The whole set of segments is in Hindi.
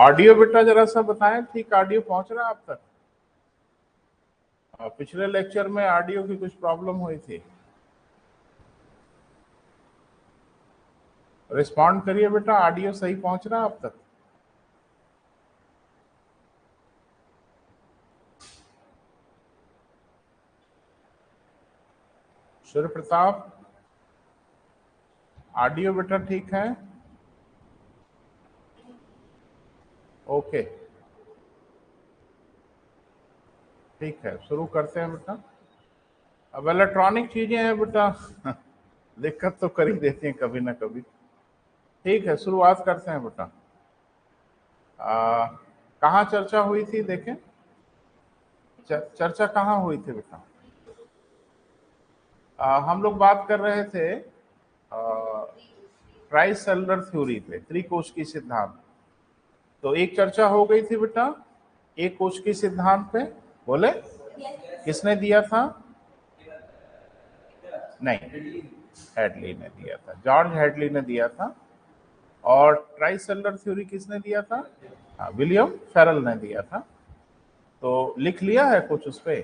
ऑडियो बेटा जरा सा बताएं, ठीक ऑडियो पहुंच रहा है आप तक? पिछले लेक्चर में ऑडियो की कुछ प्रॉब्लम हुई थी। रिस्पॉन्ड करिए बेटा, ऑडियो सही पहुंच रहा है आप तक? सूर्य प्रताप, ऑडियो बेटा ठीक है? ओके, ठीक है, शुरू करते हैं बेटा। अब इलेक्ट्रॉनिक चीजें हैं बेटा दिक्कत तो कर ही देती हैं कभी ना कभी। ठीक है, शुरुआत करते हैं बेटा। कहाँ चर्चा हुई थी देखें? चर्चा कहाँ हुई थी बेटा? हम लोग बात कर रहे थे ट्राइसेलुलर थ्योरी पे, त्रिकोश की सिद्धांत। तो एक चर्चा हो गई थी बेटा एक कोश की सिद्धांत पे, बोले किसने दिया था? नहीं, हेडली ने दिया था, जॉर्ज हेडली ने दिया था। और ट्राइसेलुलर थ्योरी किसने दिया था? विलियम फेरल ने दिया था। तो लिख लिया है कुछ उस पे?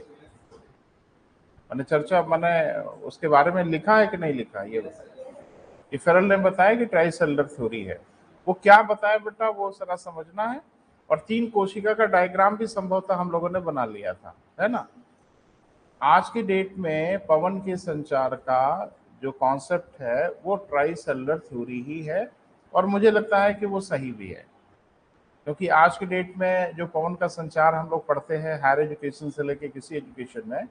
मैंने चर्चा, मैंने उसके बारे में लिखा है कि नहीं लिखा, ये बताया। ये फेरल ने बताया कि ट्राइसेलुलर थ्योरी है। वो क्या बताया बेटा, वो सारा समझना है। और तीन कोशिका का डायग्राम भी संभवतः हम लोगों ने बना लिया था, है ना? आज की डेट में पवन के संचार का जो कॉन्सेप्ट है वो ट्राइसेलुलर थ्योरी ही है, और मुझे लगता है कि वो सही भी है। क्योंकि आज की डेट में जो पवन का संचार हम लोग पढ़ते हैं हायर एजुकेशन से लेके किसी एजुकेशन में,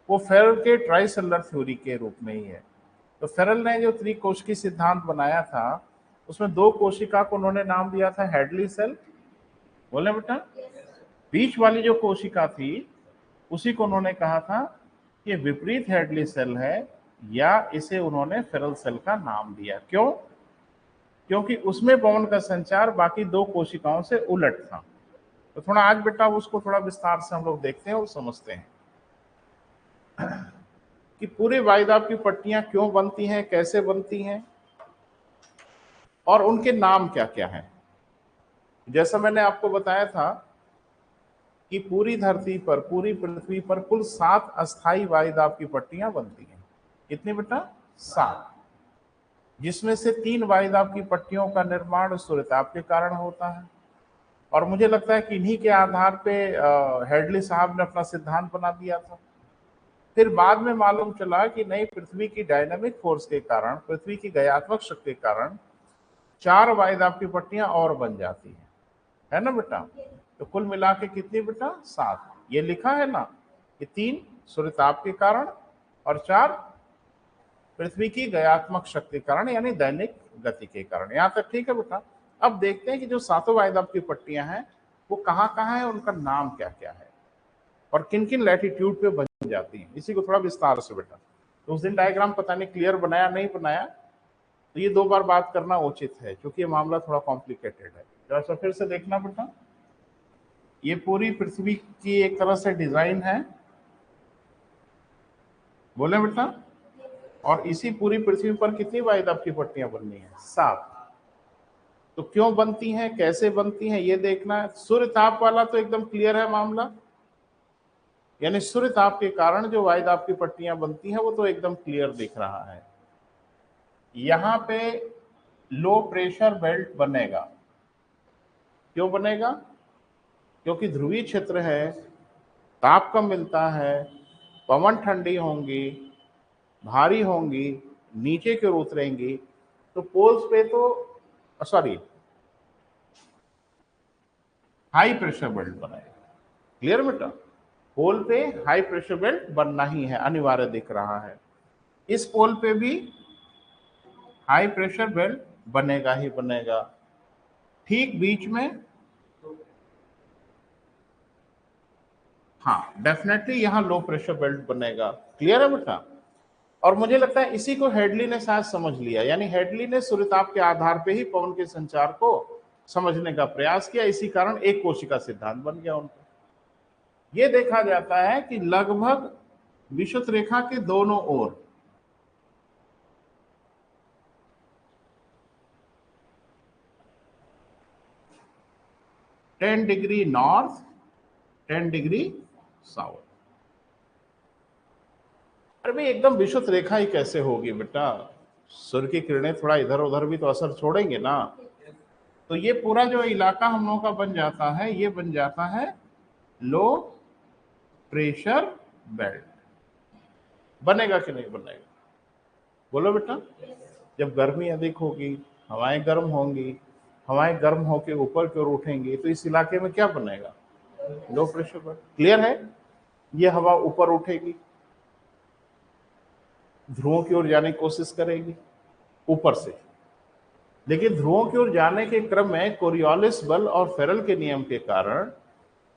वो फेरल के ट्राइसेलुलर थ्योरी के रूप में ही है। तो फेरल ने जो त्रिकोशिकी सिद्धांत बनाया था, उसमें दो कोशिका को उन्होंने नाम दिया था हेडली सेल, बोले बेटा? बीच वाली जो कोशिका थी उसी को उन्होंने कहा था कि विपरीत हेडली सेल है, या इसे उन्होंने फेरल सेल का नाम दिया। क्यों? क्योंकि उसमें पवन का संचार बाकी दो कोशिकाओं से उलट था। तो थोड़ा आज बेटा उसको थोड़ा विस्तार से हम लोग देखते हैं और समझते हैं कि पूरे वायुदाब की पट्टियां क्यों बनती हैं, कैसे बनती हैं, और उनके नाम क्या क्या हैं। जैसा मैंने आपको बताया था कि पूरी धरती पर, पूरी पृथ्वी पर कुल 7 अस्थाई वायुदाब की पट्टियां बनती हैं। कितनी बेटा? 7। जिसमें से 3 वायुदाब की पट्टियों का निर्माण सूर्यताप के कारण होता है। और मुझे लगता है कि इन्हीं के आधार पे हेडली साहब ने अपना सिद्धांत बना दिया था। फिर बाद में मालूम चला कि नहीं, पृथ्वी की डायनामिक फोर्स के कारण, पृथ्वी की गयात्मक शक्ति के कारण 4 वायुदाब की पट्टियां और बन जाती है ना बेटा? तो कुल मिला के कितनी बेटा? 7। ये लिखा है ना कि 3 सूर्यताप के कारण और 4 पृथ्वी की गयात्मक शक्ति के कारण, यानी दैनिक गति के कारण। यहां तक ठीक है बेटा? अब देखते हैं कि जो 7 वायुदाब की पट्टियां हैं वो कहाँ कहाँ है, उनका नाम क्या क्या है, और किन किन लैटिट्यूड पे बन जाती हैं। इसी को थोड़ा विस्तार से बेटा, तो उस दिन डायग्राम पता नहीं क्लियर बनाया नहीं बनाया, तो ये 2 बार बात करना उचित है क्योंकि ये मामला थोड़ा कॉम्प्लिकेटेड है। जरा सा फिर से देखना बेटा, ये पूरी पृथ्वी की एक तरह से डिजाइन है, बोले बेटा? और इसी पूरी पृथ्वी पर कितनी वायुदाब की पट्टियां बननी है? 7। तो क्यों बनती हैं, कैसे बनती हैं, ये देखना है। सूर्य ताप वाला तो एकदम क्लियर है मामला, यानी सूर्य ताप के कारण जो वायुदाब की पट्टियां बनती हैं वो तो एकदम क्लियर दिख रहा है। यहां पे लो प्रेशर बेल्ट बनेगा। क्यों बनेगा? क्योंकि ध्रुवीय क्षेत्र है, ताप कम मिलता है, पवन ठंडी होंगी, भारी होंगी, नीचे की ओर उतरेंगी, तो पोल्स पे तो सॉरी हाई प्रेशर बेल्ट बनेगा। क्लियर बेटा? पोल पे हाई प्रेशर बेल्ट बनना ही है, अनिवार्य दिख रहा है। इस पोल पे भी हाई प्रेशर बेल्ट बनेगा ही बनेगा। ठीक बीच में, हाँ डेफिनेटली यहां लो प्रेशर बेल्ट बनेगा। क्लियर है बेटा? और मुझे लगता है इसी को हेडली ने शायद समझ लिया, यानी हेडली ने सूर्यताप के आधार पे ही पवन के संचार को समझने का प्रयास किया, इसी कारण एक कोशिका सिद्धांत बन गया उनका। ये देखा जाता है कि लगभग विषुवत रेखा के दोनों ओर 10 डिग्री नॉर्थ, 10 डिग्री साउथ। अरे भाई एकदम विशुद्ध रेखा ही कैसे होगी बेटा, सूर्य की किरणें थोड़ा इधर उधर भी तो असर छोड़ेंगे ना। तो ये पूरा जो इलाका हम लोगों का बन जाता है, ये बन जाता है लो प्रेशर बेल्ट। बनेगा कि नहीं बनेगा, बोलो बेटा। जब गर्मी अधिक होगी, हवाएं गर्म होंगी, हवाएं गर्म होकर ऊपर की ओर उठेंगी, तो इस इलाके में क्या बनेगा, लो प्रेशर बेल्ट। क्लियर है। ये हवा ऊपर उठेगी, ध्रुवों की ओर जाने की कोशिश करेगी ऊपर से, लेकिन ध्रुवों की ओर जाने के क्रम में कोरियोलिस बल और फेरल के नियम के कारण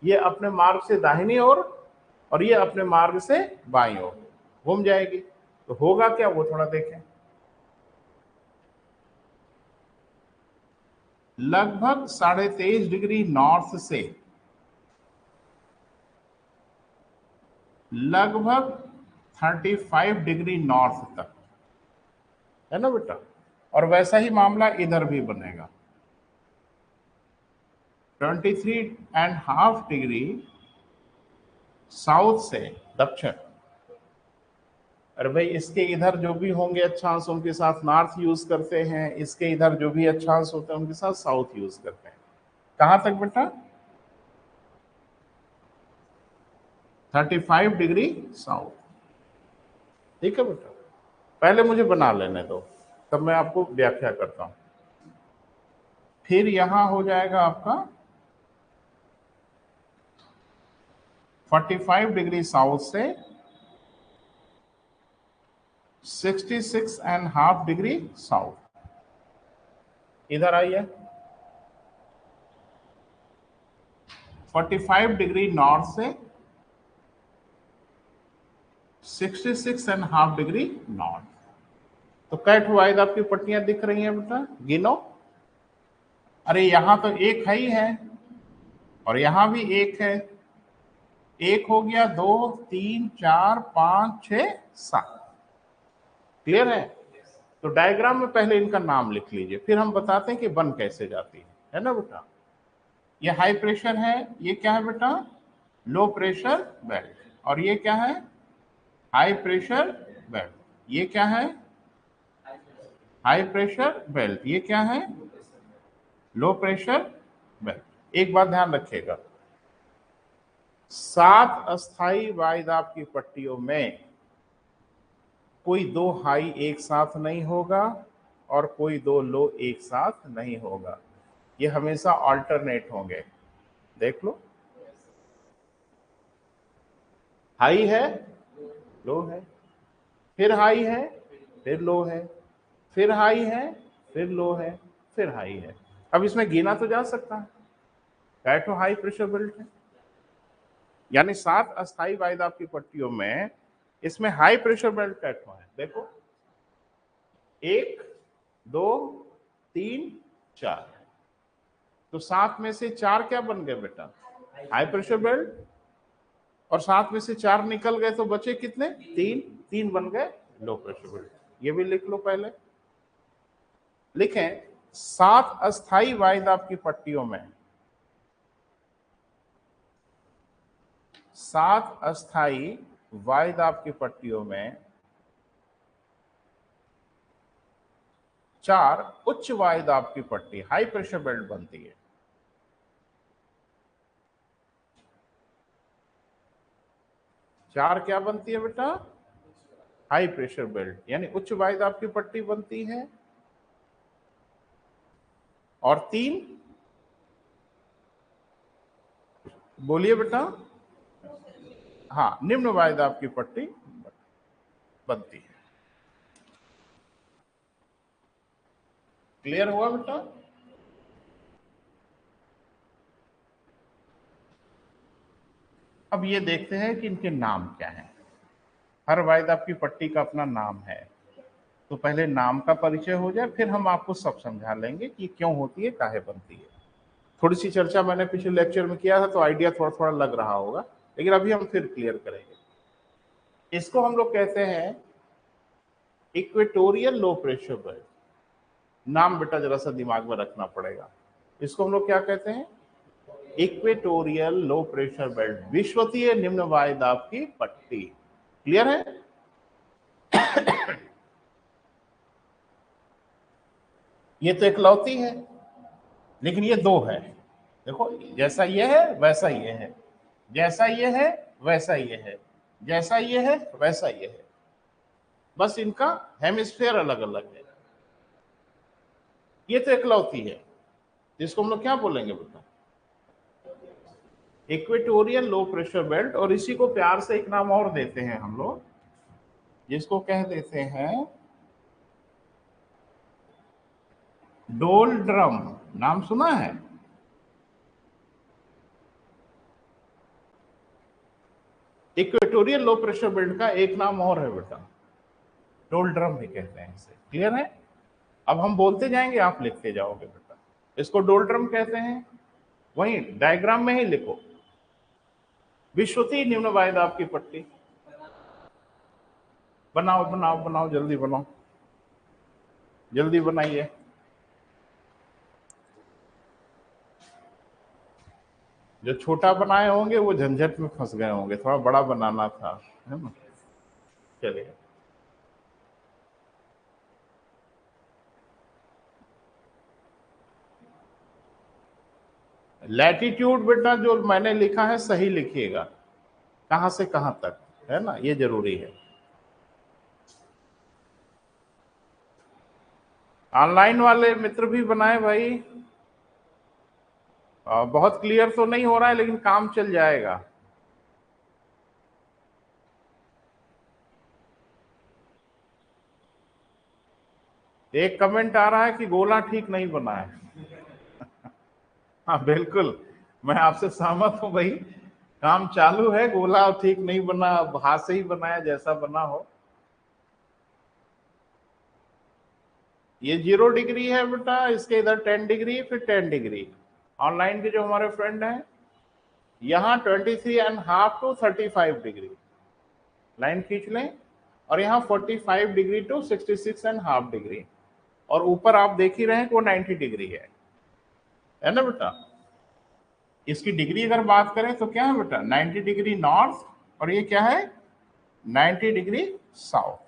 ये अपने मार्ग से दाहिनी ओर और ये अपने मार्ग से बाईं ओर घूम जाएगी। तो होगा क्या, वो थोड़ा देखें। लगभग 23.5 डिग्री नॉर्थ से लगभग 35 डिग्री नॉर्थ तक, है ना बेटा। और वैसा ही मामला इधर भी बनेगा, 23.5 डिग्री साउथ से दक्षिण। अरे भाई इसके इधर जो भी होंगे अक्षांश उनके साथ नॉर्थ यूज करते हैं, इसके इधर जो भी अक्षांश होते हैं उनके साथ साउथ यूज करते हैं। कहां तक बेटा, 35 डिग्री साउथ। ठीक है बेटा, पहले मुझे बना लेने दो, तब मैं आपको व्याख्या करता हूं। फिर यहां हो जाएगा आपका 45 डिग्री साउथ से 66.5 डिग्री साउथ। इधर आइए, 45 डिग्री नॉर्थ से 66.5 डिग्री नॉर्थ। तो कैट वाइज आपकी पट्टियां दिख रही हैं बेटा, गिनो। अरे यहां तो एक है ही है, और यहां भी एक है। एक हो गया, 2 3 4 5 6 7। क्लियर है। तो डायग्राम में पहले इनका नाम लिख लीजिए, फिर हम बताते हैं कि बन कैसे जाती है ना बेटा। ये हाई प्रेशर है, ये क्या है बेटा, लो प्रेशर बेल्ट। और ये क्या है, हाई प्रेशर बेल्ट। ये क्या है, हाई प्रेशर बेल्ट। ये क्या है, लो प्रेशर बेल्ट। एक बात ध्यान रखिएगा, 7 अस्थाई वायुदाब की पट्टियों में कोई 2 हाई एक साथ नहीं होगा और कोई 2 लो एक साथ नहीं होगा। ये हमेशा अल्टरनेट होंगे। देख लो, हाई है, लो है, फिर हाई है, फिर लो है, फिर हाई है, फिर लो है, फिर हाई है। अब इसमें गिना तो जा सकता है, कैटो हाई प्रेशर बेल्ट है। यानी 7 अस्थाई वायुदाब की पट्टियों में इसमें हाई प्रेशर बेल्ट कैटो है। देखो, 1 2 3 4। तो 7 में से 4 क्या बन गए बेटा, हाई प्रेशर बेल्ट। और 7 में से 4 निकल गए तो बचे कितने, 3। 3 बन गए लो प्रेशर बेल्ट। ये भी लिख लो पहले। लिखें, 7 अस्थाई वायुदाब की पट्टियों में 7 अस्थाई वायुदाब की पट्टियों में 4 उच्च वायुदाब की पट्टी हाई प्रेशर बेल्ट बनती है। 4 क्या बनती है बेटा, हाई प्रेशर बेल्ट, यानी उच्च वायुदाब की पट्टी बनती है। और 3, बोलिए बेटा, हाँ, निम्न वायुदाब की पट्टी बनती है। क्लियर हुआ बेटा। अब ये देखते हैं कि इनके नाम क्या हैं। हर वायुदाब की पट्टी का अपना नाम है, तो पहले नाम का परिचय हो जाए, फिर हम आपको सब समझा लेंगे कि क्यों होती है, काहे बनती है। थोड़ी सी चर्चा मैंने पिछले लेक्चर में किया था, तो आइडिया थोड़ा थोड़ा लग रहा होगा, लेकिन अभी हम फिर क्लियर करेंगे। इसको हम लोग कहते हैं इक्वेटोरियल लो प्रेशर बेल्ट। नाम बेटा जरा सा दिमाग में रखना पड़ेगा। इसको हम लोग क्या कहते हैं, इक्वेटोरियल लो प्रेशर बेल्ट, विषुवतीय निम्न वायुदाब की पट्टी। क्लियर है? ये तो इकलौती है, लेकिन ये दो है। देखो, जैसा ये है वैसा ये है, जैसा ये है वैसा ये है, जैसा ये है वैसा ये है, बस इनका हेमिस्फीयर अलग अलग है। ये तो इकलौती है, जिसको हम लोग क्या बोलेंगे बेटा? Equatorial low pressure belt. और इसी को प्यार से एक नाम और देते हैं हम लोग, जिसको कह देते हैं डोलड्रम। नाम सुना है? इक्वेटोरियल लो प्रेशर बेल्ट का एक नाम और है बेटा, डोलड्रम भी कहते हैं इसे। क्लियर है? अब हम बोलते जाएंगे, आप लिखते जाओगे बेटा। इसको डोलड्रम कहते हैं, वही डायग्राम में ही लिखो, विषुवतीय निम्न वायुदाब की पट्टी। बनाओ बनाओ बनाओ, जल्दी बनाओ, जल्दी बनाइए। जो छोटा बनाए होंगे वो झंझट में फंस गए होंगे, थोड़ा बड़ा बनाना था, है ना? चलिए, लैटिट्यूड बेटा जो मैंने लिखा है सही लिखिएगा, कहां से कहां तक, है ना, ये जरूरी है। ऑनलाइन वाले मित्र भी बनाए भाई। बहुत क्लियर तो नहीं हो रहा है, लेकिन काम चल जाएगा। एक कमेंट आ रहा है कि गोला ठीक नहीं बना है। हाँ बिल्कुल, मैं आपसे सहमत हूं भाई, काम चालू है, गोला ठीक नहीं बना, हाथ से ही बनाया जैसा बना हो। ये 0 डिग्री है बेटा, इसके इधर 10 डिग्री, फिर 10 डिग्री। ऑनलाइन के जो हमारे फ्रेंड हैं, यहाँ 23.5 to 35 डिग्री लाइन खींच लें, और यहाँ 45 डिग्री to 66.5 डिग्री, और ऊपर आप देख ही रहे हैं कि वो 90 डिग्री है ना बेटा? इसकी डिग्री अगर बात करें तो क्या है बेटा? 90 डिग्री नॉर्थ, और ये क्या है? 90 डिग्री साउथ।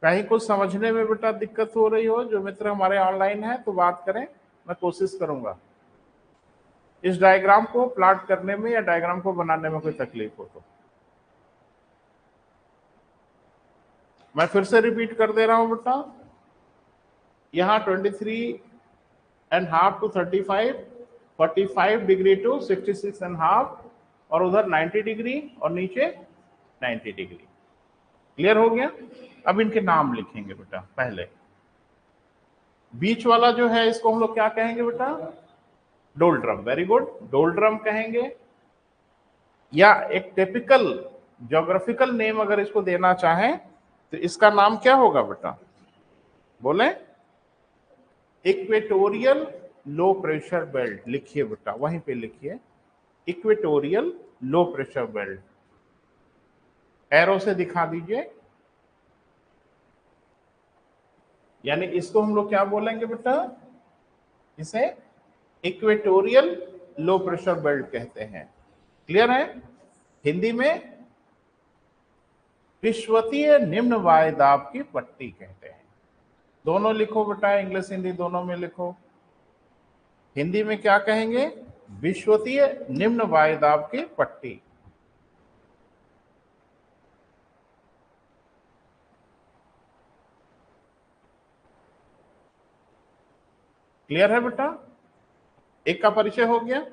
कहीं कुछ समझने में बेटा दिक्कत हो रही हो, जो मित्र हमारे ऑनलाइन है तो बात करें, मैं कोशिश करूंगा। इस डायग्राम को प्लॉट करने में या डायग्राम को बनाने में कोई तकलीफ हो तो मैं फिर से रिपीट कर दे रहा हूं बेटा। यहाँ 23.5 to 35, 45 डिग्री to 66.5, और उधर 90 डिग्री, और नीचे 90 डिग्री। क्लियर हो गया? अब इनके नाम लिखेंगे बेटा। पहले बीच वाला जो है, इसको हम लोग क्या कहेंगे बेटा? डोलड्रम। वेरी गुड, डोलड्रम कहेंगे। या एक टिपिकल ज्योग्राफिकल नेम अगर इसको देना चाहें तो इसका नाम क्या होगा बेटा? बोले, इक्वेटोरियल लो प्रेशर बेल्ट। लिखिए बेटा, वहीं पे लिखिए, equatorial low pressure belt. Arrow से दिखा दीजिए। यानी इसको हम लोग क्या बोलेंगे बेटा? इसे इक्वेटोरियल लो प्रेशर बेल्ट कहते हैं। क्लियर है? हिंदी में विषुवतीय निम्न वायुदाब की पट्टी कहते हैं। दोनों लिखो बेटा, इंग्लिश हिंदी दोनों में लिखो। हिंदी में क्या कहेंगे? विषुवतीय निम्न वायुदाब की पट्टी। क्लियर है बेटा? एक का परिचय हो गया।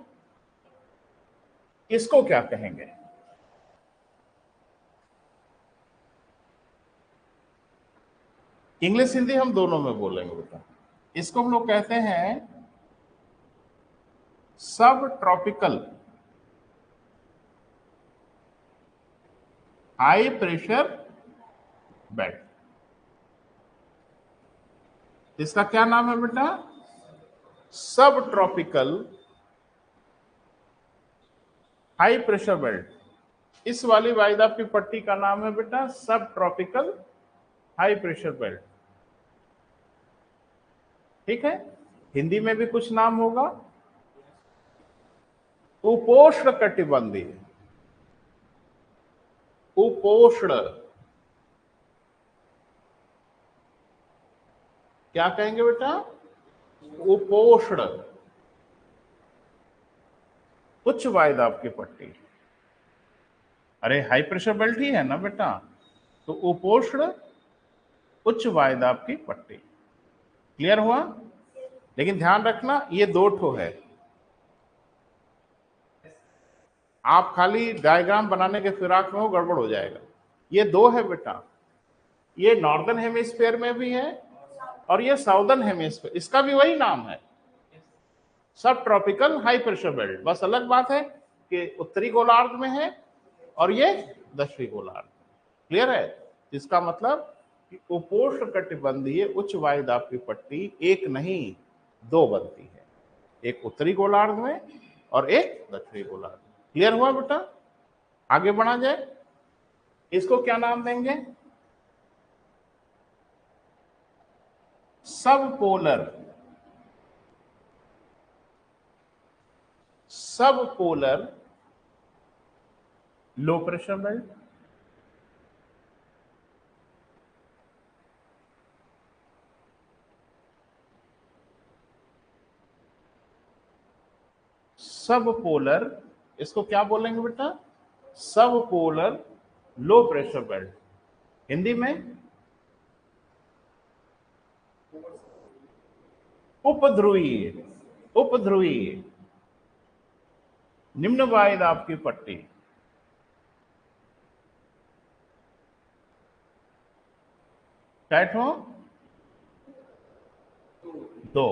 इसको क्या कहेंगे? इंग्लिश हिंदी हम दोनों में बोलेंगे बेटा। इसको हम लोग कहते हैं सब ट्रॉपिकल हाई प्रेशर बेल्ट। इसका क्या नाम है बेटा? सब ट्रॉपिकल हाई प्रेशर बेल्ट। इस वाली वायुदाब की पट्टी का नाम है बेटा सब ट्रॉपिकल हाई प्रेशर बेल्ट। ठीक है, हिंदी में भी कुछ नाम होगा, उपोष्ण कटिबंधीय। उपोष्ण क्या कहेंगे बेटा? उपोष्ण उच्च वायुदाब की पट्टी। अरे हाई प्रेशर बेल्ट ही है ना बेटा, तो उपोष्ण उच्च वायुदाब की पट्टी। क्लियर हुआ? लेकिन ध्यान रखना ये दो ठो है, आप खाली डायग्राम बनाने के फिराक में हो गड़बड़ हो जाएगा। ये दो है बेटा, ये नॉर्दर्न हेमिस्फीयर में भी है और ये साउदर्न हेमिस्फीयर, इसका भी वही नाम है सब ट्रॉपिकल हाई प्रेशर बेल्ट। बस अलग बात है कि उत्तरी गोलार्ध में है और ये दक्षिणी गोलार्ध। क्लियर है? इसका मतलब कि उपोष्ण कटिबंधीय उच्च वायुदाब की पट्टी एक नहीं दो बनती है, एक उत्तरी गोलार्ध में और एक दक्षिणी गोलार्ध में। क्लियर हुआ बेटा? आगे बढ़ा जाए, इसको क्या नाम देंगे? सब पोलर, सब पोलर लो प्रेशर बेल्ट। सब पोलर, इसको क्या बोलेंगे बेटा? सब polar low pressure belt. Hindi में उपध्रुवीय, उपध्रुवीय निम्न वायुदाब की पट्टी। कैट हो दो,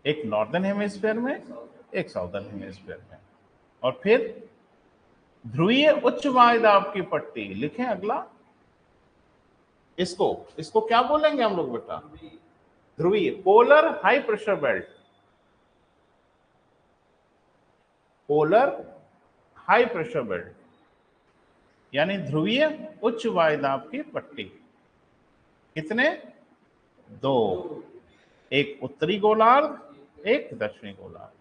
एक नॉर्दर्न हेमिस्फीयर में एक साउदर्न हेमिस्फीयर में। और फिर ध्रुवीय उच्च वायुदाब की पट्टी लिखें अगला, इसको इसको क्या बोलेंगे हम लोग बेटा? ध्रुवीय polar high pressure belt, polar high pressure belt यानी ध्रुवीय उच्च वायुदाब की पट्टी। कितने? दो, एक उत्तरी गोलार्ध एक दक्षिणी गोलार्ध।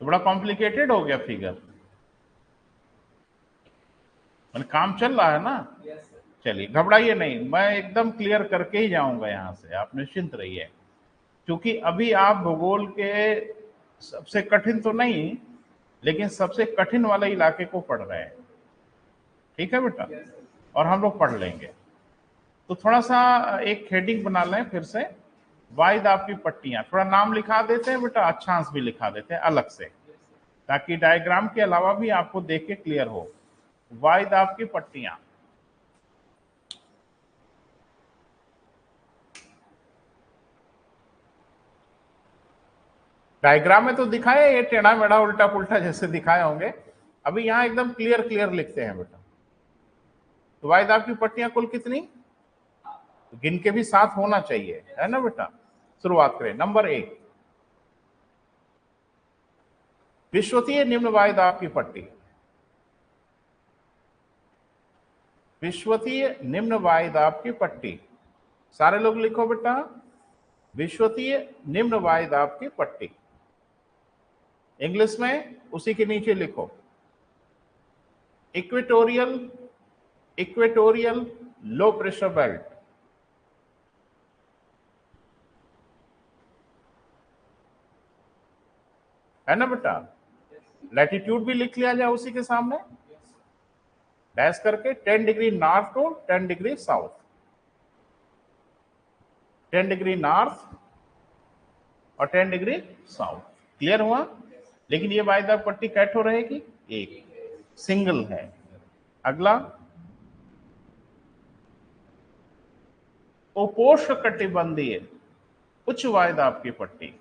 तो बड़ा कॉम्प्लिकेटेड हो गया फिगर, मतलब काम चल रहा है ना? चलिए घबराइए नहीं, मैं एकदम क्लियर करके ही जाऊंगा यहां से, आप निश्चिंत रहिए। क्योंकि अभी आप भूगोल के सबसे कठिन तो नहीं लेकिन सबसे कठिन वाले इलाके को पढ़ रहे हैं। ठीक है बेटा? और हम लोग पढ़ लेंगे। तो थोड़ा सा एक हेडिंग बना लें फिर से, वायुदाब की पट्टियां, थोड़ा नाम लिखा देते हैं बेटा, अक्षांश भी लिखा देते हैं अलग से, ताकि डायग्राम के अलावा भी आपको देख के क्लियर हो। वायुदाब की पट्टियां, डायग्राम में तो दिखाए, ये टेढ़ा मेढ़ा उल्टा पुल्टा जैसे दिखाए होंगे, अभी यहां एकदम क्लियर क्लियर लिखते हैं बेटा। तो वायुदाब की पट्टियां कुल कितनी? गिन के भी साथ होना चाहिए, है ना बेटा? शुरुआत करें। नंबर 1, विश्वतीय निम्न वायुदाब की पट्टी। विश्वतीय निम्न वायुदाब की पट्टी, सारे लोग लिखो बेटा, विश्वतीय निम्न वायुदाब की पट्टी। इंग्लिश में उसी के नीचे लिखो equatorial, equatorial low pressure belt. है ना बेटा? लैटिट्यूड भी लिख लिया जाए उसी के सामने, डैश करके 10 degree north to 10 degree south, 10 degree north और 10 डिग्री साउथ। क्लियर हुआ? लेकिन ये वायुदाब पट्टी कैट हो रहेगी, एक सिंगल है। अगला, उपोष्ण कटिबंधीय उच्च वायुदाब की पट्टी।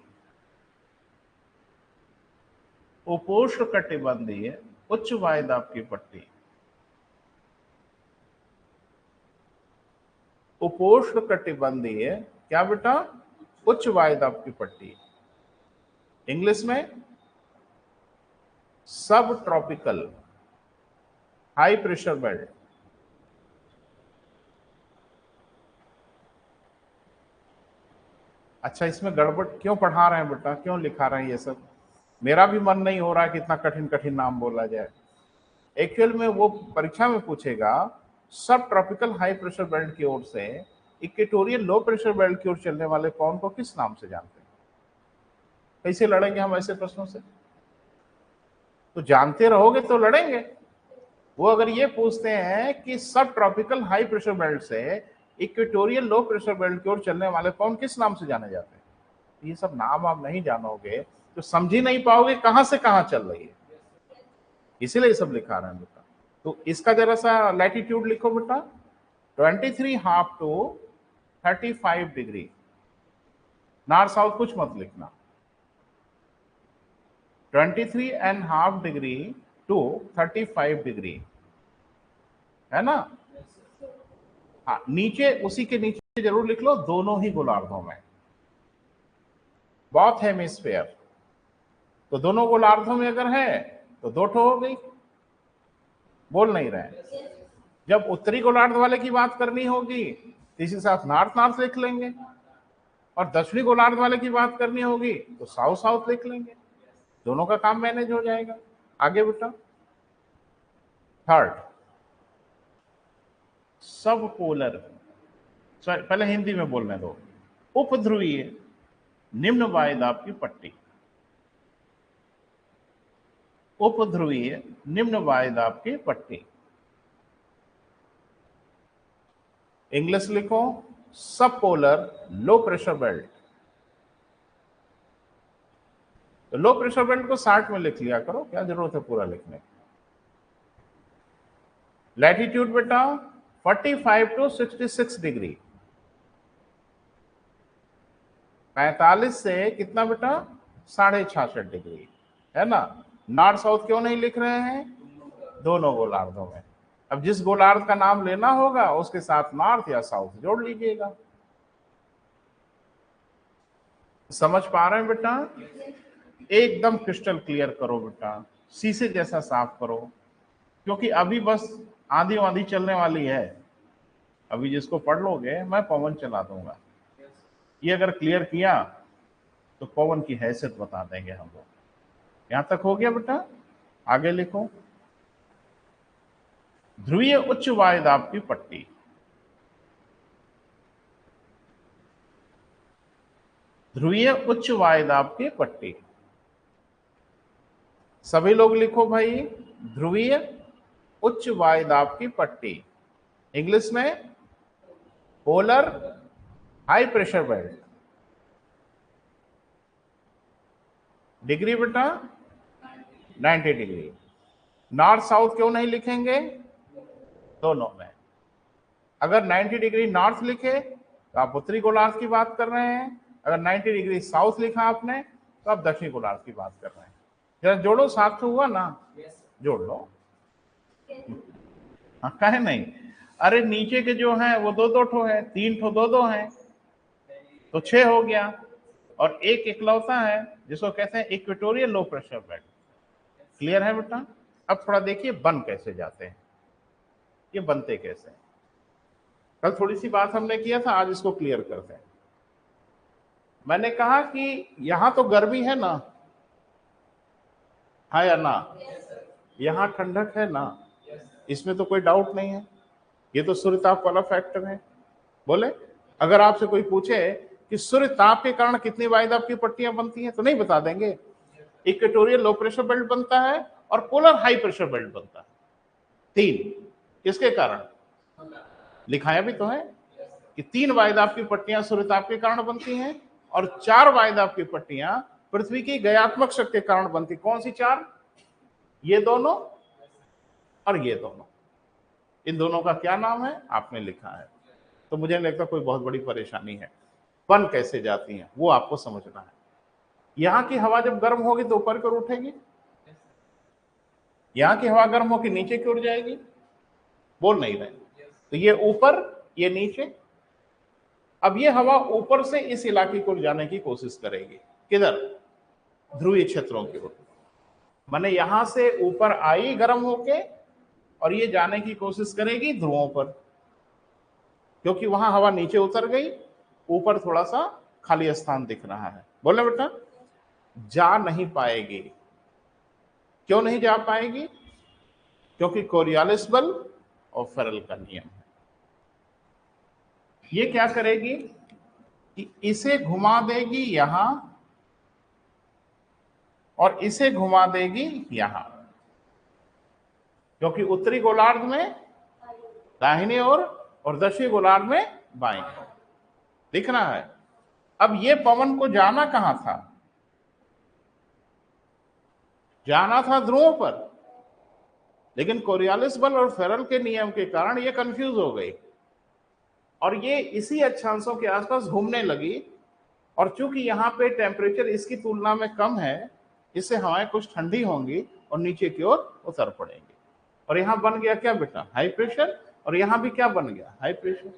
उपोष्ण कटिबंधीय उच्च वायुदाब की पट्टी, उपोष्ण कटिबंधीय क्या बेटा? उच्च वायुदाब की पट्टी। इंग्लिश में सब ट्रॉपिकल हाई प्रेशर बेल्ट। अच्छा, इसमें गड़बड़ क्यों पढ़ा रहे हैं बेटा, क्यों लिखा रहे हैं ये सब? मेरा भी मन नहीं हो रहा कि इतना कठिन कठिन नाम बोला जाए। एक्चुअल में वो परीक्षा में पूछेगा सब ट्रॉपिकल हाई प्रेशर बेल्ट की ओर से इक्वेटोरियल लो प्रेशर बेल्ट की ओर चलने वाले कौन को किस नाम से जानते हैं? कैसे लड़ेंगे हम ऐसे प्रश्नों से? तो जानते रहोगे तो लड़ेंगे। वो अगर ये पूछते हैं कि सब ट्रॉपिकल हाई प्रेशर बेल्ट से इक्वेटोरियल लो प्रेशर बेल्ट की ओर चलने वाले कौन किस नाम से जाने जाते हैं, ये सब नाम आप नहीं जानोगे तो समझ ही नहीं पाओगे कहां से कहां चल रही है। इसीलिए सब लिखा रहे हैं बेटा। तो इसका जरा सा लैटिट्यूड लिखो बेटा, 23.5 टू 35 डिग्री। नॉर्थ साउथ कुछ मत लिखना। 23.5 डिग्री टू 35 डिग्री, है ना? हाँ, नीचे उसी के नीचे जरूर लिख लो दोनों ही गोलार्धों में, बोथ हेमिस्फीयर। तो दोनों गोलार्धों में अगर है तो दो ठो हो गई। बोल नहीं रहे? जब उत्तरी गोलार्ध वाले की बात करनी होगी तो इसी साथ नॉर्थ नॉर्थ लिख लेंगे, और दक्षिणी गोलार्ध वाले की बात करनी होगी तो साउथ साउथ लिख लेंगे। दोनों का काम मैनेज हो जाएगा। आगे बेटा, थर्ड सब पोलर, पहले हिंदी में बोलने दो। उपध्रुवीय निम्न वायुदाब की पट्टी। उपध्रुवीय निम्न वायुदाब की पट्टी। इंग्लिश लिखो सब पोलर लो प्रेशर बेल्ट। तो लो प्रेशर बेल्ट को 60 में लिख लिया करो, क्या जरूरत है पूरा लिखने की। लैटिट्यूड बेटा 45 टू 66 डिग्री। 45 से कितना बेटा? 66.5 डिग्री, है ना? नॉर्थ साउथ क्यों नहीं लिख रहे हैं? दोनों गोलार्धों में। अब जिस गोलार्ध का नाम लेना होगा उसके साथ नॉर्थ या साउथ जोड़ लीजिएगा। समझ पा रहे हैं बेटा? एकदम क्रिस्टल क्लियर करो बेटा, शीशे जैसा साफ करो, क्योंकि अभी बस आंधी वांधी चलने वाली है। अभी जिसको पढ़ लोगे मैं पवन चला दूंगा। ये अगर क्लियर किया तो पवन की हैसियत बता देंगे हम लोग। यहां तक हो गया बेटा? आगे लिखो ध्रुवीय उच्च वायुदाब की पट्टी। ध्रुवीय उच्च वायुदाब की पट्टी। सभी लोग लिखो भाई, ध्रुवीय उच्च वायुदाब की पट्टी। इंग्लिश में polar high pressure belt. Degree बेटा 90 डिग्री। नॉर्थ साउथ क्यों नहीं लिखेंगे? दोनों में। अगर 90 डिग्री नॉर्थ लिखे तो आप उत्तरी गोलार्ध की बात कर रहे हैं, अगर 90 डिग्री साउथ लिखा आपने तो आप दक्षिणी गोलार्ध की बात कर रहे हैं। जरा जोड़ो, साथ तो हुआ ना? जोड़ लो। हाँ, कहे नहीं? अरे नीचे के जो हैं वो दो दो ठो है, तीन ठो दो दो हैं, तो 6 हो गया। और एक इकलौता है जिसको कहते हैं equatorial low pressure belt. Clear है बेटा? अब थोड़ा देखिए बन कैसे जाते हैं, ये बनते कैसे हैं। कल थोड़ी सी बात हमने किया था, आज इसको क्लियर करते हैं। मैंने कहा कि यहां तो गर्मी है ना, है या ना? यहां ठंडक है ना, इसमें तो कोई डाउट नहीं है। ये तो सूर्य ताप वाला फैक्टर है। बोले अगर आपसे कोई पूछे कि सूर्य ताप के कारण कितनी वायुदाब की पट्टियां बनती हैं तो नहीं बता देंगे। इक्वेटोरियल लो प्रेशर बेल्ट बनता है और पोलर हाई प्रेशर बेल्ट बनता है। 3 किसके कारण? लिखाया भी तो है कि 3 वायुदाब की पट्टियां सूर्यताप के कारण बनती हैं और 4 वायुदाब की पट्टियां पृथ्वी की गयात्मक शक्ति के कारण बनती। कौन सी 4? ये दोनों और ये दोनों। इन दोनों का क्या नाम है आपने लिखा है। तो मुझे नहीं लगता कोई बहुत बड़ी परेशानी है। बन कैसे जाती हैं वो आपको समझना है। यहां की हवा जब गर्म होगी तो ऊपर की ओर उठेगी, यहां की हवा गर्म होकर नीचे की ओर जाएगी। बोल नहीं रहे? तो ये ऊपर ये नीचे। अब ये हवा ऊपर से इस इलाके को जाने की कोशिश करेगी, किधर? ध्रुवीय क्षेत्रों की ओर। माने यहां से ऊपर आई गर्म होके और ये जाने की कोशिश करेगी ध्रुवों पर, क्योंकि वहां हवा नीचे उतर गई, ऊपर थोड़ा सा खाली स्थान दिख रहा है। बोले बेटा, जा नहीं पाएगी। क्यों नहीं जा पाएगी? क्योंकि कोरियालिस बल और फेरल का नियम है। ये क्या करेगी कि इसे घुमा देगी यहां और इसे घुमा देगी यहां, क्योंकि उत्तरी गोलार्ध में दाहिनी ओर और दक्षिणी गोलार्ध में बाईं ओर दिख रहा है। अब ये पवन को जाना कहां था? जाना था ध्रुवों पर, लेकिन कोरियालिस बल और फेरल के नियम के कारण ये कंफ्यूज हो गई और ये इसी अक्षांशों के आसपास घूमने लगी। और चूंकि यहाँ पे टेम्परेचर इसकी तुलना में कम है, इससे हवाएं कुछ ठंडी होंगी और नीचे की ओर उतर पड़ेंगी। और यहां बन गया क्या बेटा? High pressure. और यहां भी क्या बन गया? High pressure.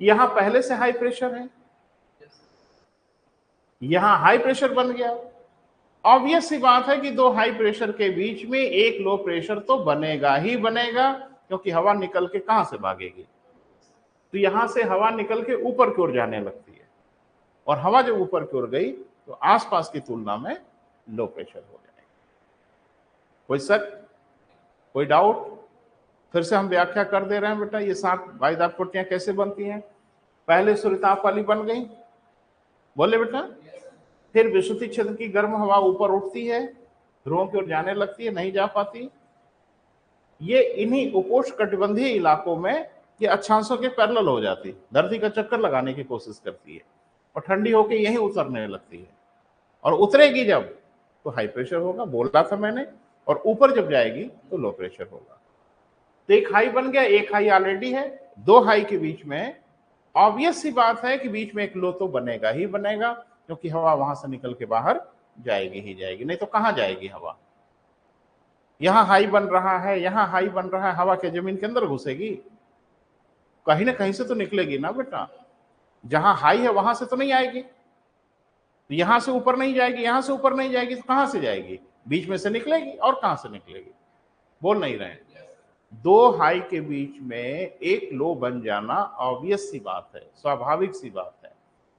यहां पहले से हाई प्रेशर है, यहां हाई प्रेशर बन गया। ऑब्वियस सी बात है कि दो हाई प्रेशर के बीच में एक लो प्रेशर तो बनेगा ही बनेगा, क्योंकि हवा निकल के कहां से भागेगी? तो यहां से हवा निकल के ऊपर की ओर जाने लगती है, और हवा जब ऊपर की ओर गई तो आसपास की तुलना में लो प्रेशर हो जाएगा। कोई शक, कोई डाउट? फिर से हम व्याख्या कर दे रहे हैं बेटा, ये 7 वायुदाब पट्टियां कैसे बनती हैं। पहले सूर्यताप वाली बन गई, बोले बेटा। फिर विषुवतीय क्षेत्र की गर्म हवा ऊपर उठती है, ध्रुवों की ओर जाने लगती है, नहीं जा पाती। ये इन्हीं उपोष्णकटिबंधीय इलाकों में ये अक्षांशों के पैरेलल हो जाती, धरती का चक्कर लगाने की कोशिश करती है और ठंडी होकर यहीं उतरने लगती है। और उतरेगी जब तो हाई प्रेशर होगा, बोल रहा था मैंने, और ऊपर जब जाएगी तो लो प्रेशर होगा। तो एक हाई बन गया, एक हाई ऑलरेडी है, दो हाई के बीच में ऑब्वियस सी बात है कि बीच में एक लो तो बनेगा ही बनेगा, क्योंकि हवा वहां से निकल के बाहर जाएगी ही जाएगी, नहीं तो कहां जाएगी हवा? यहां हाई बन रहा है, यहां हाई बन रहा है, हवा के जमीन के अंदर घुसेगी, कहीं ना कहीं से तो निकलेगी ना बेटा। जहां हाई है वहां से तो नहीं आएगी, तो यहां से ऊपर नहीं जाएगी, यहां से ऊपर नहीं जाएगी, तो कहां से जाएगी? बीच में से निकलेगी, और कहां से निकलेगी? बोल नहीं रहे। दो हाई के बीच में एक लो बन जाना ऑब्वियस सी बात है, स्वाभाविक सी बात है।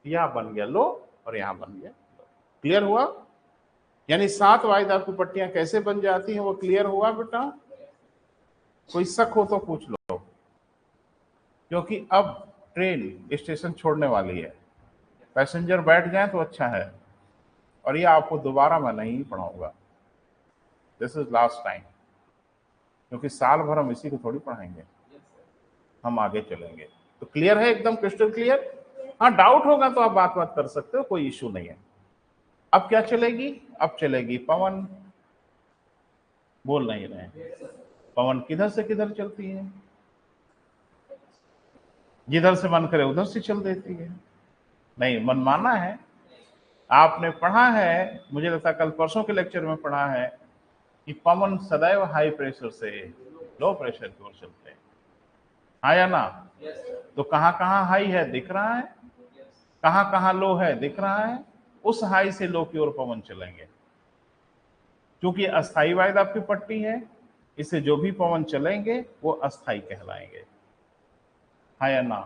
यहां बन गया लो और यहां बन गया लो। क्लियर हुआ? यानी 7 वायुदाब की पट्टियां कैसे बन जाती हैं वो क्लियर हुआ बेटा? कोई शक हो तो पूछ लो, क्योंकि अब ट्रेन स्टेशन छोड़ने वाली है, पैसेंजर बैठ जाए तो अच्छा है। और ये आपको दोबारा मैं नहीं पढ़ाऊंगा, दिस इज लास्ट टाइम, क्योंकि साल भर हम इसी को थोड़ी पढ़ाएंगे, हम आगे चलेंगे। तो क्लियर है, एकदम क्रिस्टल क्लियर? हाँ, डाउट होगा तो आप बात कर सकते हो, कोई इश्यू नहीं है। अब क्या चलेगी? अब चलेगी पवन। बोल नहीं रहे। पवन किधर से किधर चलती है? जिधर से मन करे उधर से चल देती है। नहीं, मनमाना है। आपने पढ़ा है, मुझे लगता है कल परसों के लेक्चर में पढ़ा है, कि पवन सदैव हाई प्रेशर से लो प्रेशर की ओर चलते हैं, हाँ या ना? तो कहां कहां हाई है दिख रहा है, कहां कहां लो है दिख रहा है। उस हाई से लो की ओर पवन चलेंगे। क्योंकि अस्थाई वायुदाब की पट्टी है, इससे जो भी पवन चलेंगे वो अस्थाई कहलाएंगे, हाँ या ना?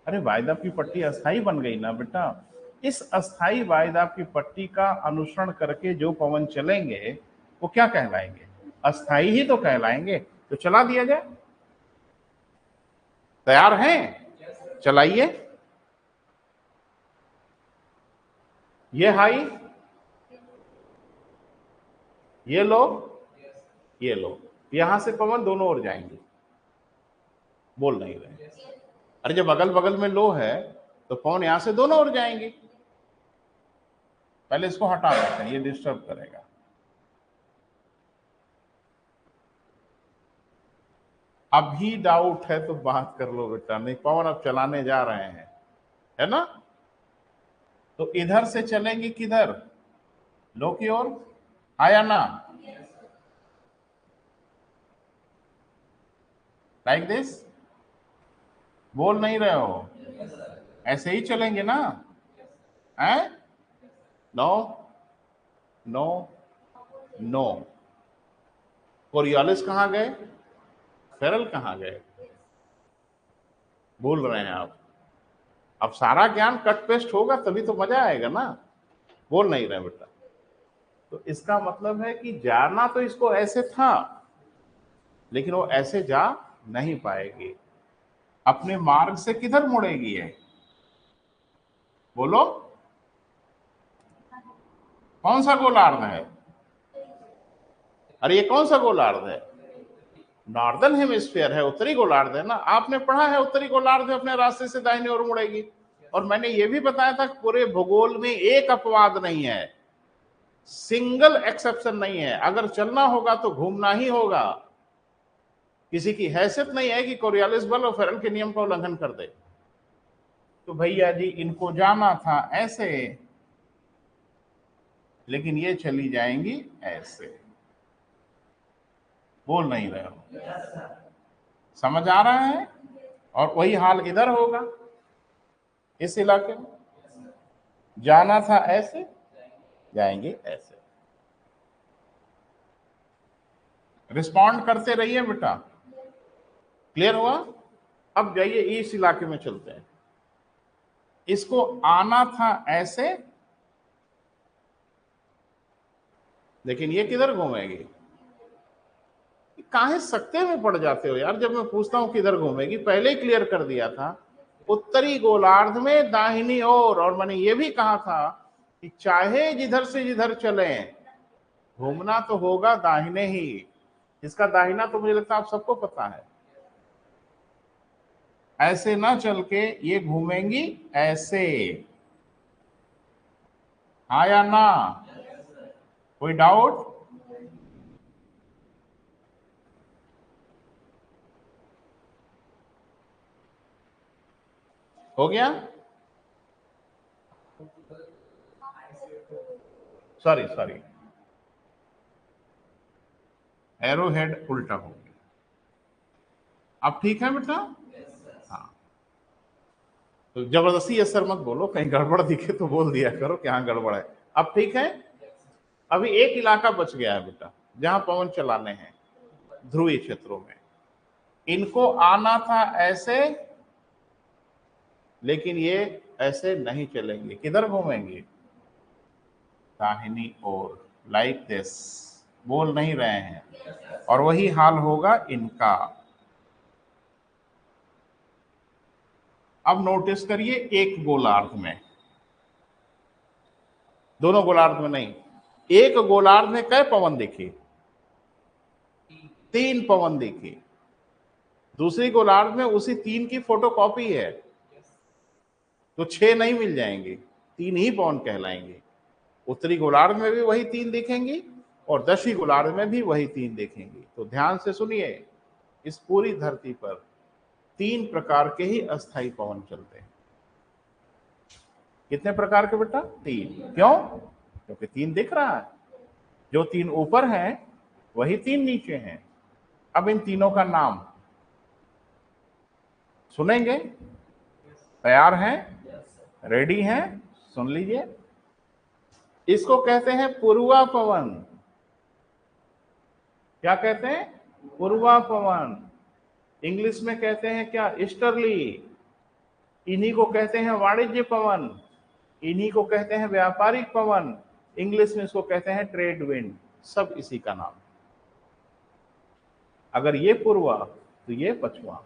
अरे वायुदाब की पट्टी अस्थाई बन गई ना बेटा। इस अस्थाई वायुदाब की पट्टी का अनुसरण करके जो पवन चलेंगे वो क्या कहलाएंगे? अस्थाई ही तो कहलाएंगे। तो चला दिया जाए, तैयार हैं? चलाइए। ये हाई, ये लो, ये लो, यहां से पवन दोनों ओर जाएंगे। बोल नहीं रहे। अरे जब अगल बगल में लो है तो पवन यहां से दोनों ओर जाएंगे। पहले इसको हटा देते हैं, ये डिस्टर्ब करेगा। अभी डाउट है तो बात कर लो बेटा, नहीं पवन अब चलाने जा रहे हैं, है ना? तो इधर से चलेंगे किधर? लो की ओर, आया ना? Like this. बोल नहीं रहे हो? ऐसे ही चलेंगे ना? हैं? No, no, no. कोरियोलिस कहाँ गए? फेरल कहाँ गए? भूल रहे हैं आप। अब सारा ज्ञान कट पेस्ट होगा तभी तो मजा आएगा ना। बोल नहीं रहे बेटा। तो इसका मतलब है कि जाना तो इसको ऐसे था, लेकिन वो ऐसे जा नहीं पाएगी। अपने मार्ग से किधर मुड़ेगी ये? बोलो, कौन सा गोलार्ध है? अरे ये कौन सा गोलार्ध है? नॉर्दर्न हेमिस्फीयर है, उत्तरी गोलार्ध है ना। आपने पढ़ा है उत्तरी गोलार्ध अपने रास्ते से दाहिने ओर मुड़ेगी। और मैंने ये भी बताया था पूरे भूगोल में एक अपवाद नहीं है, सिंगल एक्सेप्शन नहीं है। अगर चलना होगा तो घूमना ही होगा। किसी की हैसियत नहीं है कि कोरियोलिस बल और फेरल के नियम का उल्लंघन कर दे। तो भैया जी इनको जाना था ऐसे, लेकिन ये चली जाएंगी ऐसे। बोल नहीं रहे हो? समझ आ रहा है? और वही हाल इधर होगा, इस इलाके में। जाना था ऐसे, जाएंगे ऐसे। रिस्पॉन्ड करते रहिए बेटा। क्लियर हुआ? अब जाइए इस इलाके में चलते हैं। इसको आना था ऐसे, लेकिन ये किधर घूमेगी? काहे सकते में पड़ जाते हो यार? जब मैं पूछता हूं किधर घूमेगी, पहले ही क्लियर कर दिया था, उत्तरी गोलार्ध में दाहिनी ओर। और मैंने ये भी कहा था कि चाहे जिधर से जिधर चले, घूमना तो होगा दाहिने ही। इसका दाहिना तो मुझे लगता है आप सबको पता है। ऐसे ना चल के ये घूमेंगी ऐसे। हाँ या ना? कोई डाउट? हो गया? सॉरी सॉरी, एरो हेड उल्टा हो गया। अब ठीक है बेटा? हाँ। तो जबरदस्ती असर मत बोलो, कहीं गड़बड़ दिखे तो बोल दिया करो कि हाँ गड़बड़ है। अब ठीक है? अभी एक इलाका बच गया है बेटा जहां पवन चलाने हैं, ध्रुवीय क्षेत्रों में। इनको आना था ऐसे, लेकिन ये ऐसे नहीं चलेंगे। किधर घूमेंगे? दाहिनी ओर, लाइक दिस। बोल नहीं रहे हैं? और वही हाल होगा इनका। अब नोटिस करिए, एक गोलार्ध में, दोनों गोलार्ध में नहीं, एक गोलार्ध में कै पवन दिखी? 3 पवन दिखी। दूसरी गोलार्ध में उसी 3 की फोटोकॉपी है, तो 6 नहीं मिल जाएंगे, 3 ही पवन कहलाएंगे। उत्तरी गोलार्ध में भी वही 3 दिखेंगी और दक्षिणी गोलार्ध में भी वही 3 दिखेंगी। तो ध्यान से सुनिए, इस पूरी धरती पर 3 प्रकार के ही अस्थाई पवन चलते हैं। कितने प्रकार के बेटा? 3। क्यों? क्योंकि 3 दिख रहा है। जो 3 ऊपर हैं वही 3 नीचे हैं। अब इन तीनों का नाम सुनेंगे? तैयार हैं? रेडी हैं? सुन लीजिए। इसको कहते हैं पूर्वा पवन। क्या कहते हैं? पूर्वा पवन। इंग्लिश में कहते हैं क्या? ईस्टर्ली। इन्हीं को कहते हैं वाणिज्य पवन, इन्हीं को कहते हैं व्यापारिक पवन। इंग्लिश में इसको कहते हैं ट्रेड विंड। सब इसी का नाम। अगर ये पूर्वा तो ये पश्चिमा,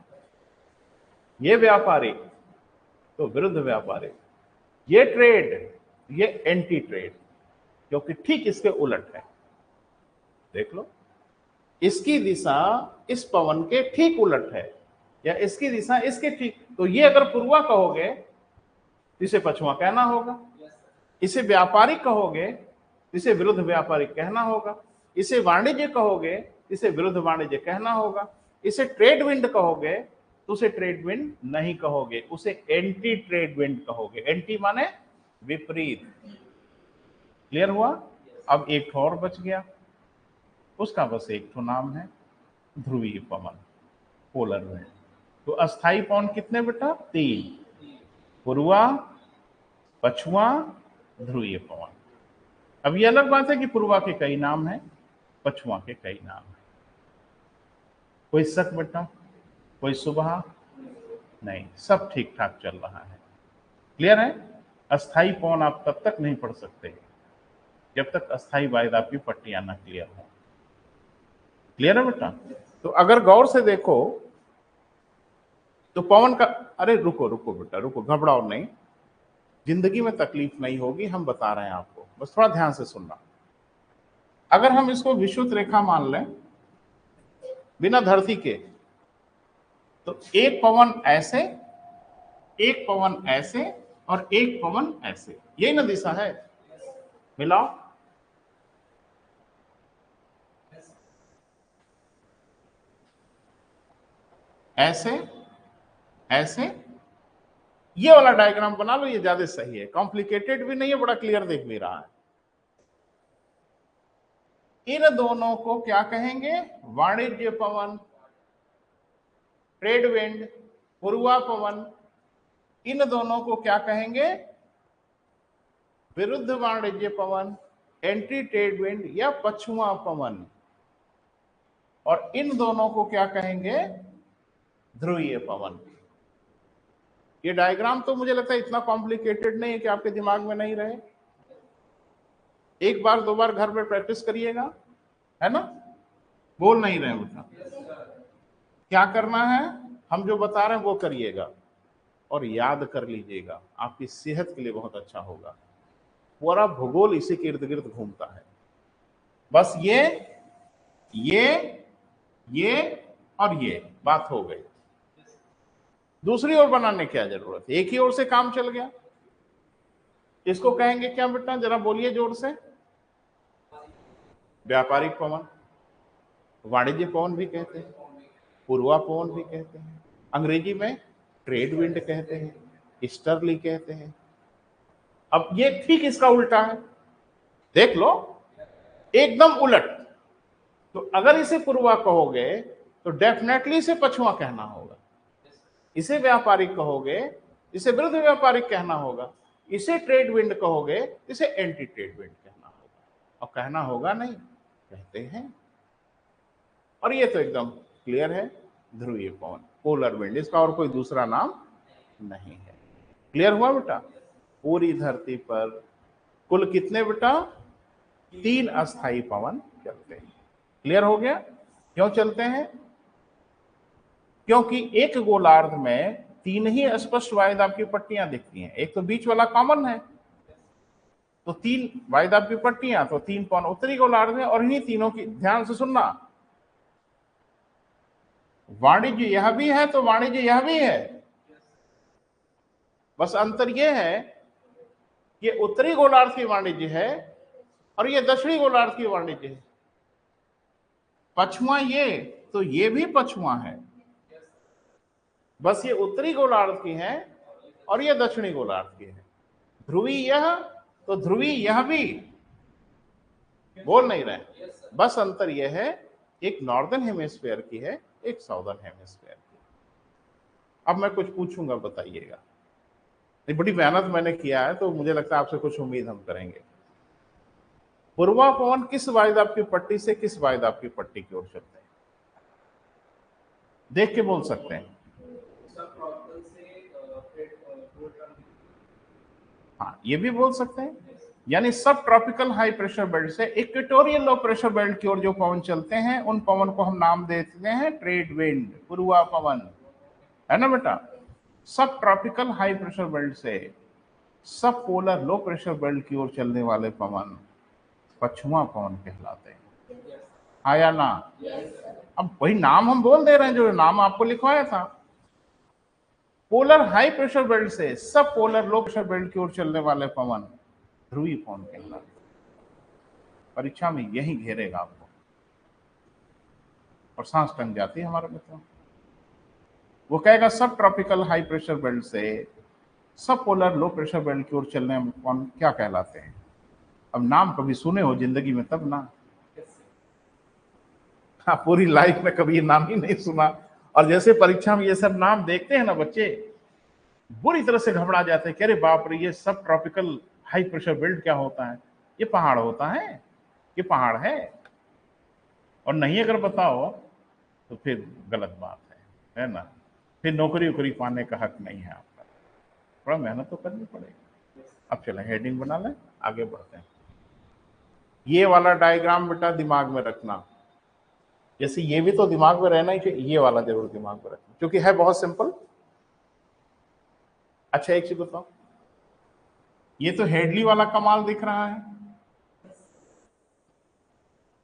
ये व्यापारिक तो विरुद्ध व्यापारिक, ये ट्रेड, ये एंटी ट्रेड, क्योंकि ठीक इसके उलट है। देख लो, इसकी दिशा इस पवन के ठीक उलट है, या इसकी दिशा इसके ठीक। तो ये अगर पूर्वा कहोगे तो इसे पश्चिमा कहना होगा, इसे व्यापारिक कहोगे तो इसे विरुद्ध व्यापारिक कहना होगा, इसे वाणिज्य कहोगे इसे विरुद्ध वाणिज्य कहना होगा, इसे ट्रेड विंड कहोगे तो उसे ट्रेड विंड नहीं कहोगे, उसे एंटी ट्रेड विंड कहोगे। एंटी माने विपरीत। क्लियर हुआ? अब एक और बच गया, उसका बस एक तो नाम है ध्रुवीय पवन, पोलर विंड। तो अस्थाई पवन कितने बेटा? 3, पूर्वा, पछुआ, ध्रुवीय पवन। अब ये अलग बात है कि पूर्वा के कई नाम हैं, पछुआ के कई नाम हैं। कोई शक बेटा, कोई सुबह नहीं, सब ठीक ठाक चल रहा है। क्लियर है? अस्थाई पवन आप तब तक नहीं पढ़ सकते जब तक अस्थाई वायदा की पट्टियां ना क्लियर हो। क्लियर है बेटा? तो अगर गौर से देखो तो पवन का, अरे रुको रुको बेटा रुको, घबराओ नहीं, जिंदगी में तकलीफ नहीं होगी, हम बता रहे हैं आपको, बस थोड़ा ध्यान से सुनना। अगर हम इसको विषुवत रेखा मान लें बिना धरती के, तो एक पवन ऐसे, एक पवन ऐसे और एक पवन ऐसे, यही ना दिशा है? मिलाओ। ऐसे ऐसे, ये वाला डायग्राम बना लो, ये ज्यादा सही है, कॉम्प्लिकेटेड भी नहीं है, बड़ा क्लियर दिख भी रहा है। इन दोनों को क्या कहेंगे? वाणिज्य पवन, ट्रेड विंड, पूर्वा पवन। इन दोनों को क्या कहेंगे? विरुद्ध वाणिज्य पवन, एंटी ट्रेड विंड या पछुआ पवन। और इन दोनों को क्या कहेंगे? ध्रुवीय पवन। ये डायग्राम तो मुझे लगता है इतना कॉम्प्लिकेटेड नहीं है कि आपके दिमाग में नहीं रहे। एक बार दो बार घर में प्रैक्टिस करिएगा, है ना? बोल नहीं रहे बेटा, क्या करना है, हम जो बता रहे हैं वो करिएगा और याद कर लीजिएगा, आपकी सेहत के लिए बहुत अच्छा होगा। पूरा भूगोल इसी के इर्द गिर्द घूमता है। बस ये और ये बात हो गई, दूसरी ओर बनाने की क्या जरूरत है? एक ही ओर से काम चल गया। इसको कहेंगे क्या बेटा, जरा बोलिए जोर से? व्यापारिक पवन, वाणिज्य पवन भी कहते हैं, पूर्वा पवन भी कहते हैं, अंग्रेजी में ट्रेड विंड कहते हैं, ईस्टर्ली कहते हैं। अब ये ठीक इसका उल्टा है, देख लो, एकदम उलट। तो अगर इसे पूर्वा कहोगे तो डेफिनेटली इसे पछुआ कहना होगा, इसे व्यापारिक कहोगे इसे विरुद्ध व्यापारिक कहना होगा, इसे ट्रेड विंड कहोगे इसे एंटी ट्रेड विंड कहना होगा। और कहना होगा नहीं, कहते हैं। और ये तो एकदम क्लियर है, ध्रुवीय पवन, पोलर विंड, इसका और कोई दूसरा नाम नहीं है। क्लियर हुआ बेटा? पूरी धरती पर कुल कितने बेटा? 3 अस्थाई पवन चलते हैं। क्लियर हो गया? क्यों चलते हैं? क्योंकि एक गोलार्ध में 3 ही स्पष्ट वायुदाब की पट्टियां दिखती हैं, एक तो बीच वाला कॉमन है, तो 3 वायुदाब की पट्टियां, तो 3 पवन उत्तरी गोलार्ध में, और इन्हीं तीनों की, ध्यान से सुनना, वाणिज्य यह भी है तो वाणिज्य यह भी है। बस अंतर यह है कि उत्तरी गोलार्ध की वाणिज्य है और ये दक्षिणी गोलार्ध की वाणिज्य है। पछुआ ये, तो ये भी पछुआ है, बस ये उत्तरी गोलार्ध की है और ये दक्षिणी गोलार्ध की है। ध्रुवी यह तो ध्रुवी यह भी, बोल नहीं रहे, बस अंतर यह है, एक नॉर्दर्न हेमिस्फीयर की है, एक साउदर्न हेमिस्फीयर की। अब मैं कुछ पूछूंगा, बताइएगा। बड़ी मेहनत मैंने किया है तो मुझे लगता है आपसे कुछ उम्मीद हम करेंगे। पूर्वा पवन किस वायुदाब की पट्टी से किस वायुदाब की पट्टी की ओर चलते हैं? देख के बोल सकते हैं। हाँ, ये भी बोल सकते हैं, यानी सब ट्रॉपिकल हाई प्रेशर बेल्ट से इक्वेटोरियल लो प्रेशर बेल्ट की ओर जो पवन चलते हैं, उन पवन को हम नाम देते हैं ट्रेड विंड, पूर्वा पवन, है ना बेटा? सब ट्रॉपिकल हाई प्रेशर बेल्ट से सब पोलर लो प्रेशर बेल्ट की ओर चलने वाले पवन पछुआ पवन कहलाते हैं। आया ना? अब वही नाम हम बोल दे रहे हैं जो नाम आपको लिखवाया था। पोलर हाई प्रेशर बेल्ट से सब पोलर लो प्रेशर बेल्ट की ओर चलने वाले पवन ध्रुवी पवन कहलाते हैं। परीक्षा में यही घेरेगा आपको, और सांस टंग जाती है हमारे मित्रों। वो कहेगा सब ट्रॉपिकल हाई प्रेशर बेल्ट से सब पोलर लो प्रेशर बेल्ट की ओर चलने वाले पवन क्या कहलाते हैं? अब नाम कभी सुने हो जिंदगी में तब ना, हाँ, पूरी लाइफ में कभी नाम ही नहीं सुना और जैसे परीक्षा में ये सब नाम देखते हैं ना बच्चे, बुरी तरह से घबरा जाते हैं कि अरे बाप रे, ये सब ट्रॉपिकल हाई प्रेशर बेल्ट क्या होता है, ये पहाड़ होता है, ये पहाड़ है। और नहीं अगर बताओ तो फिर गलत बात है ना। फिर नौकरी वोकरी पाने का हक नहीं है आपका, थोड़ा मेहनत तो करनी पड़ेगी। अब चले हेडिंग बना लें, आगे बढ़ते हैं। ये वाला डायग्राम बेटा दिमाग में रखना, जैसे ये भी तो दिमाग में रहना ही चाहिए, ये वाला जरूर दिमाग में रखना क्योंकि है बहुत सिंपल। अच्छा एक चीज बताओ, ये तो हेडली वाला कमाल दिख रहा है।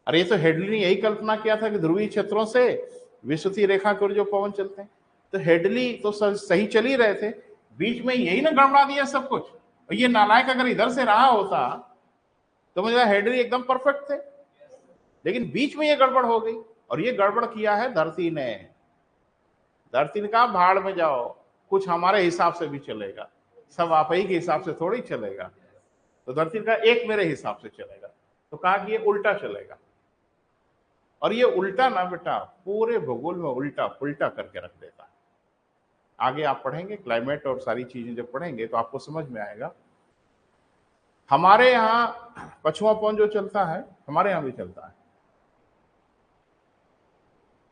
अरे ये तो हेडली ने यही कल्पना किया था कि ध्रुवीय क्षेत्रों से विषुवतीय रेखा की ओर जो पवन चलते हैं, तो हेडली तो सही चल ही रहे थे, बीच में यही ना गड़बड़ा दिया सब कुछ। और ये नालायक अगर इधर से रहा होता तो मुझे हेडली एकदम परफेक्ट थे, लेकिन बीच में ये गड़बड़ हो गई। और ये गड़बड़ किया है धरती ने। धरती ने कहा भाड़ में जाओ, कुछ हमारे हिसाब से भी चलेगा, सब आप ही के हिसाब से थोड़ी चलेगा। तो धरती का एक मेरे हिसाब से चलेगा, तो कहा कि ये उल्टा चलेगा। और ये उल्टा ना बेटा पूरे भूगोल में उल्टा पुल्टा करके रख देता है। आगे आप पढ़ेंगे क्लाइमेट और सारी चीजें जब पढ़ेंगे तो आपको समझ में आएगा। हमारे यहाँ पछुआ पवन जो चलता है, हमारे यहाँ भी चलता है।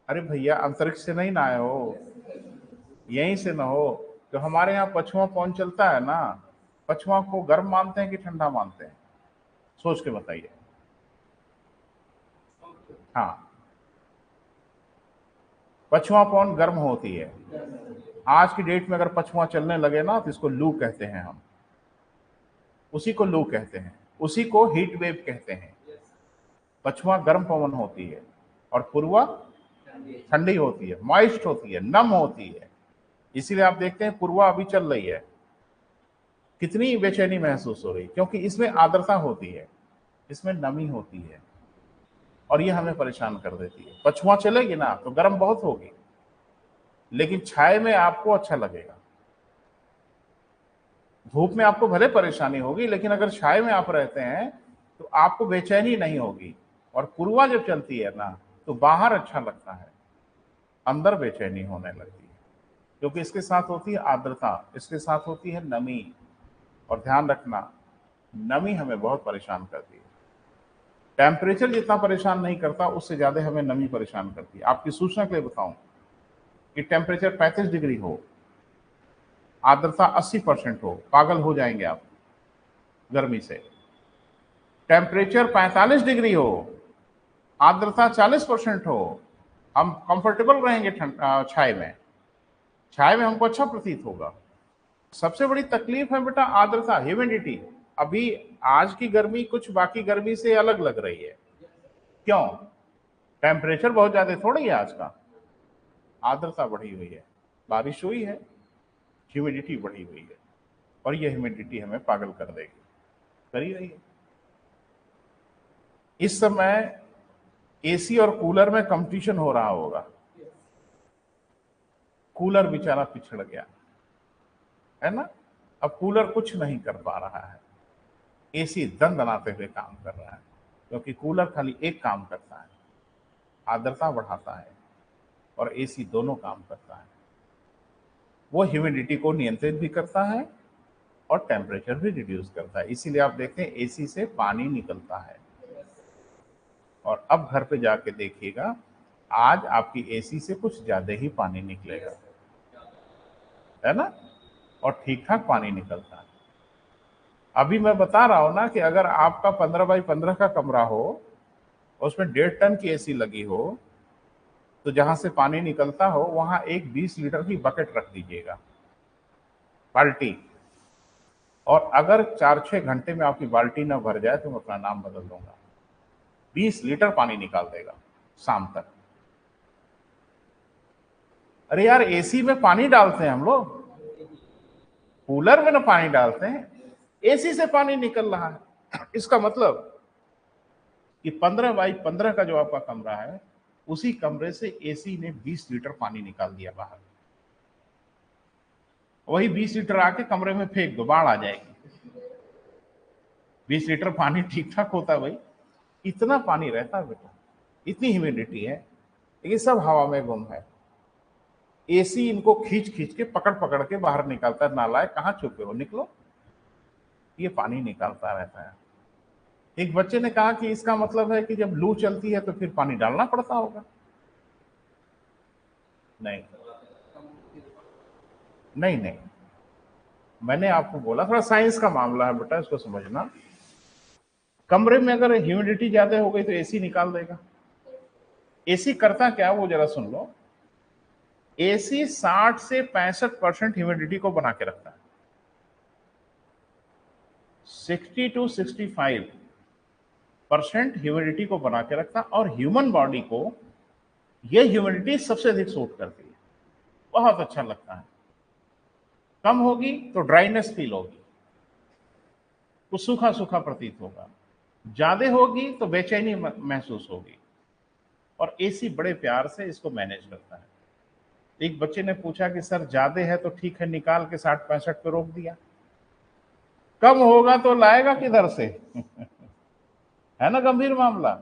अरे भैया अंतरिक्ष से नहीं ना आए हो, यहीं से ना हो। तो हमारे यहाँ पछुआ पवन चलता है ना, पछुआ को गर्म मानते हैं कि ठंडा मानते हैं, सोच के बताइए। हाँ, पछुआ पवन गर्म होती है। आज की डेट में अगर पछुआ चलने लगे ना तो इसको लू कहते हैं हम, उसी को लू कहते हैं, उसी को हीट वेव कहते हैं। पछुआ गर्म पवन होती है और पूर्वा ठंडी होती है, मॉइस्ट होती है, नम होती है। इसीलिए आप देखते हैं पूर्वा अभी चल रही है, कितनी बेचैनी महसूस हो रही, क्योंकि इसमें आर्द्रता होती है, इसमें नमी होती है और ये हमें परेशान कर देती है। पछुआ चलेगी ना तो गर्म बहुत होगी, लेकिन छाए में आपको अच्छा लगेगा। धूप में आपको भले परेशानी होगी, लेकिन अगर छाए में आप रहते हैं तो आपको बेचैनी नहीं होगी। और पूर्वा जब चलती है ना तो बाहर अच्छा लगता है, अंदर बेचैनी होने लगती है, क्योंकि इसके साथ होती है आर्द्रता, इसके साथ होती है नमी। और ध्यान रखना, नमी हमें बहुत परेशान करती है। टेम्परेचर जितना परेशान नहीं करता, उससे ज्यादा हमें नमी परेशान करती है। आपकी सूचना के लिए बताऊं कि टेम्परेचर 35 डिग्री हो, आर्द्रता 80% हो, पागल हो जाएंगे आप गर्मी से। टेम्परेचर 45 डिग्री हो, आर्द्रता 40% हो, हम कंफर्टेबल रहेंगे छाए में, छाए में हमको अच्छा प्रतीत होगा। सबसे बड़ी तकलीफ है बेटा आर्द्रता, ह्यूमिडिटी। अभी आज की गर्मी कुछ बाकी गर्मी से अलग लग रही है, क्यों? टेम्परेचर बहुत ज्यादा थोड़ी है आज का, आर्द्रता बढ़ी हुई है, बारिश हुई है, ह्यूमिडिटी बढ़ी हुई है, और यह ह्यूमिडिटी हमें पागल कर देगी, कर ही रही है। इस समय एसी और कूलर में कंपटीशन हो रहा होगा। कूलर बेचारा पिछड़ गया है ना, अब कूलर कुछ नहीं कर पा रहा है, एसी दनाते हुए काम कर रहा है, क्योंकि कूलर खाली एक काम करता है, आर्द्रता बढ़ाता है, और एसी दोनों काम करता है। वो ह्यूमिडिटी को नियंत्रित भी करता है और टेम्परेचर भी रिड्यूस करता है। इसीलिए आप देखते हैं एसी से पानी निकलता है। और अब घर पे जाके देखिएगा, आज आपकी एसी से कुछ ज्यादा ही पानी निकलेगा, है ना, और ठीक ठाक पानी निकलता है। अभी मैं बता रहा हूं ना कि अगर आपका 15 बाई 15 का कमरा हो, उसमें 1.5 टन की एसी लगी हो, तो जहां से पानी निकलता हो वहां एक 20 लीटर की बकेट रख दीजिएगा, बाल्टी। और अगर 4-6 घंटे में आपकी बाल्टी ना भर जाए तो मैं अपना नाम बदल दूंगा, 20 लीटर पानी निकाल देगा शाम तक। अरे यार एसी में पानी डालते हैं हम लोग, कूलर में ना पानी डालते हैं, एसी से पानी निकल रहा है। इसका मतलब कि 15 बाई 15 का जो आपका कमरा है, उसी कमरे से एसी ने 20 लीटर पानी निकाल दिया बाहर। वही 20 लीटर आके कमरे में फेंक दो, बाढ़ आ जाएगी। 20 लीटर पानी ठीक ठाक होता है भाई, इतना पानी रहता है बेटा, इतनी ह्यूमिडिटी है, लेकिन सब हवा में गुम है। एसी इनको खींच खींच के पकड़ पकड़ के बाहर निकालता है। नालायक, कहाँ छुपे हो, निकलो। ये पानी निकालता रहता है। एक बच्चे ने कहा कि इसका मतलब है कि जब लू चलती है तो फिर पानी डालना पड़ता होगा। नहीं नहीं नहीं, मैंने आपको बोला थोड़ा साइंस का मामला है बेटा, इसको समझना। कमरे में अगर ह्यूमिडिटी ज्यादा हो गई तो एसी निकाल देगा। एसी करता क्या, वो जरा सुन लो। एसी 60 से 65% ह्यूमिडिटी को बना के रखता है। 60 to 65% ह्यूमिडिटी को बना के रखता है। और ह्यूमन बॉडी को यह ह्यूमिडिटी सबसे अधिक सूट करती है, बहुत अच्छा लगता है। कम होगी तो ड्राइनेस फील होगी, कुछ सूखा सूखा प्रतीत होगा। ज्यादा होगी तो बेचैनी महसूस होगी। और एसी बड़े प्यार से इसको मैनेज करता है। एक बच्चे ने पूछा कि सर ज्यादा है तो ठीक है, निकाल के 60-65 पे रोक दिया, कम होगा तो लाएगा किधर से है ना गंभीर मामला।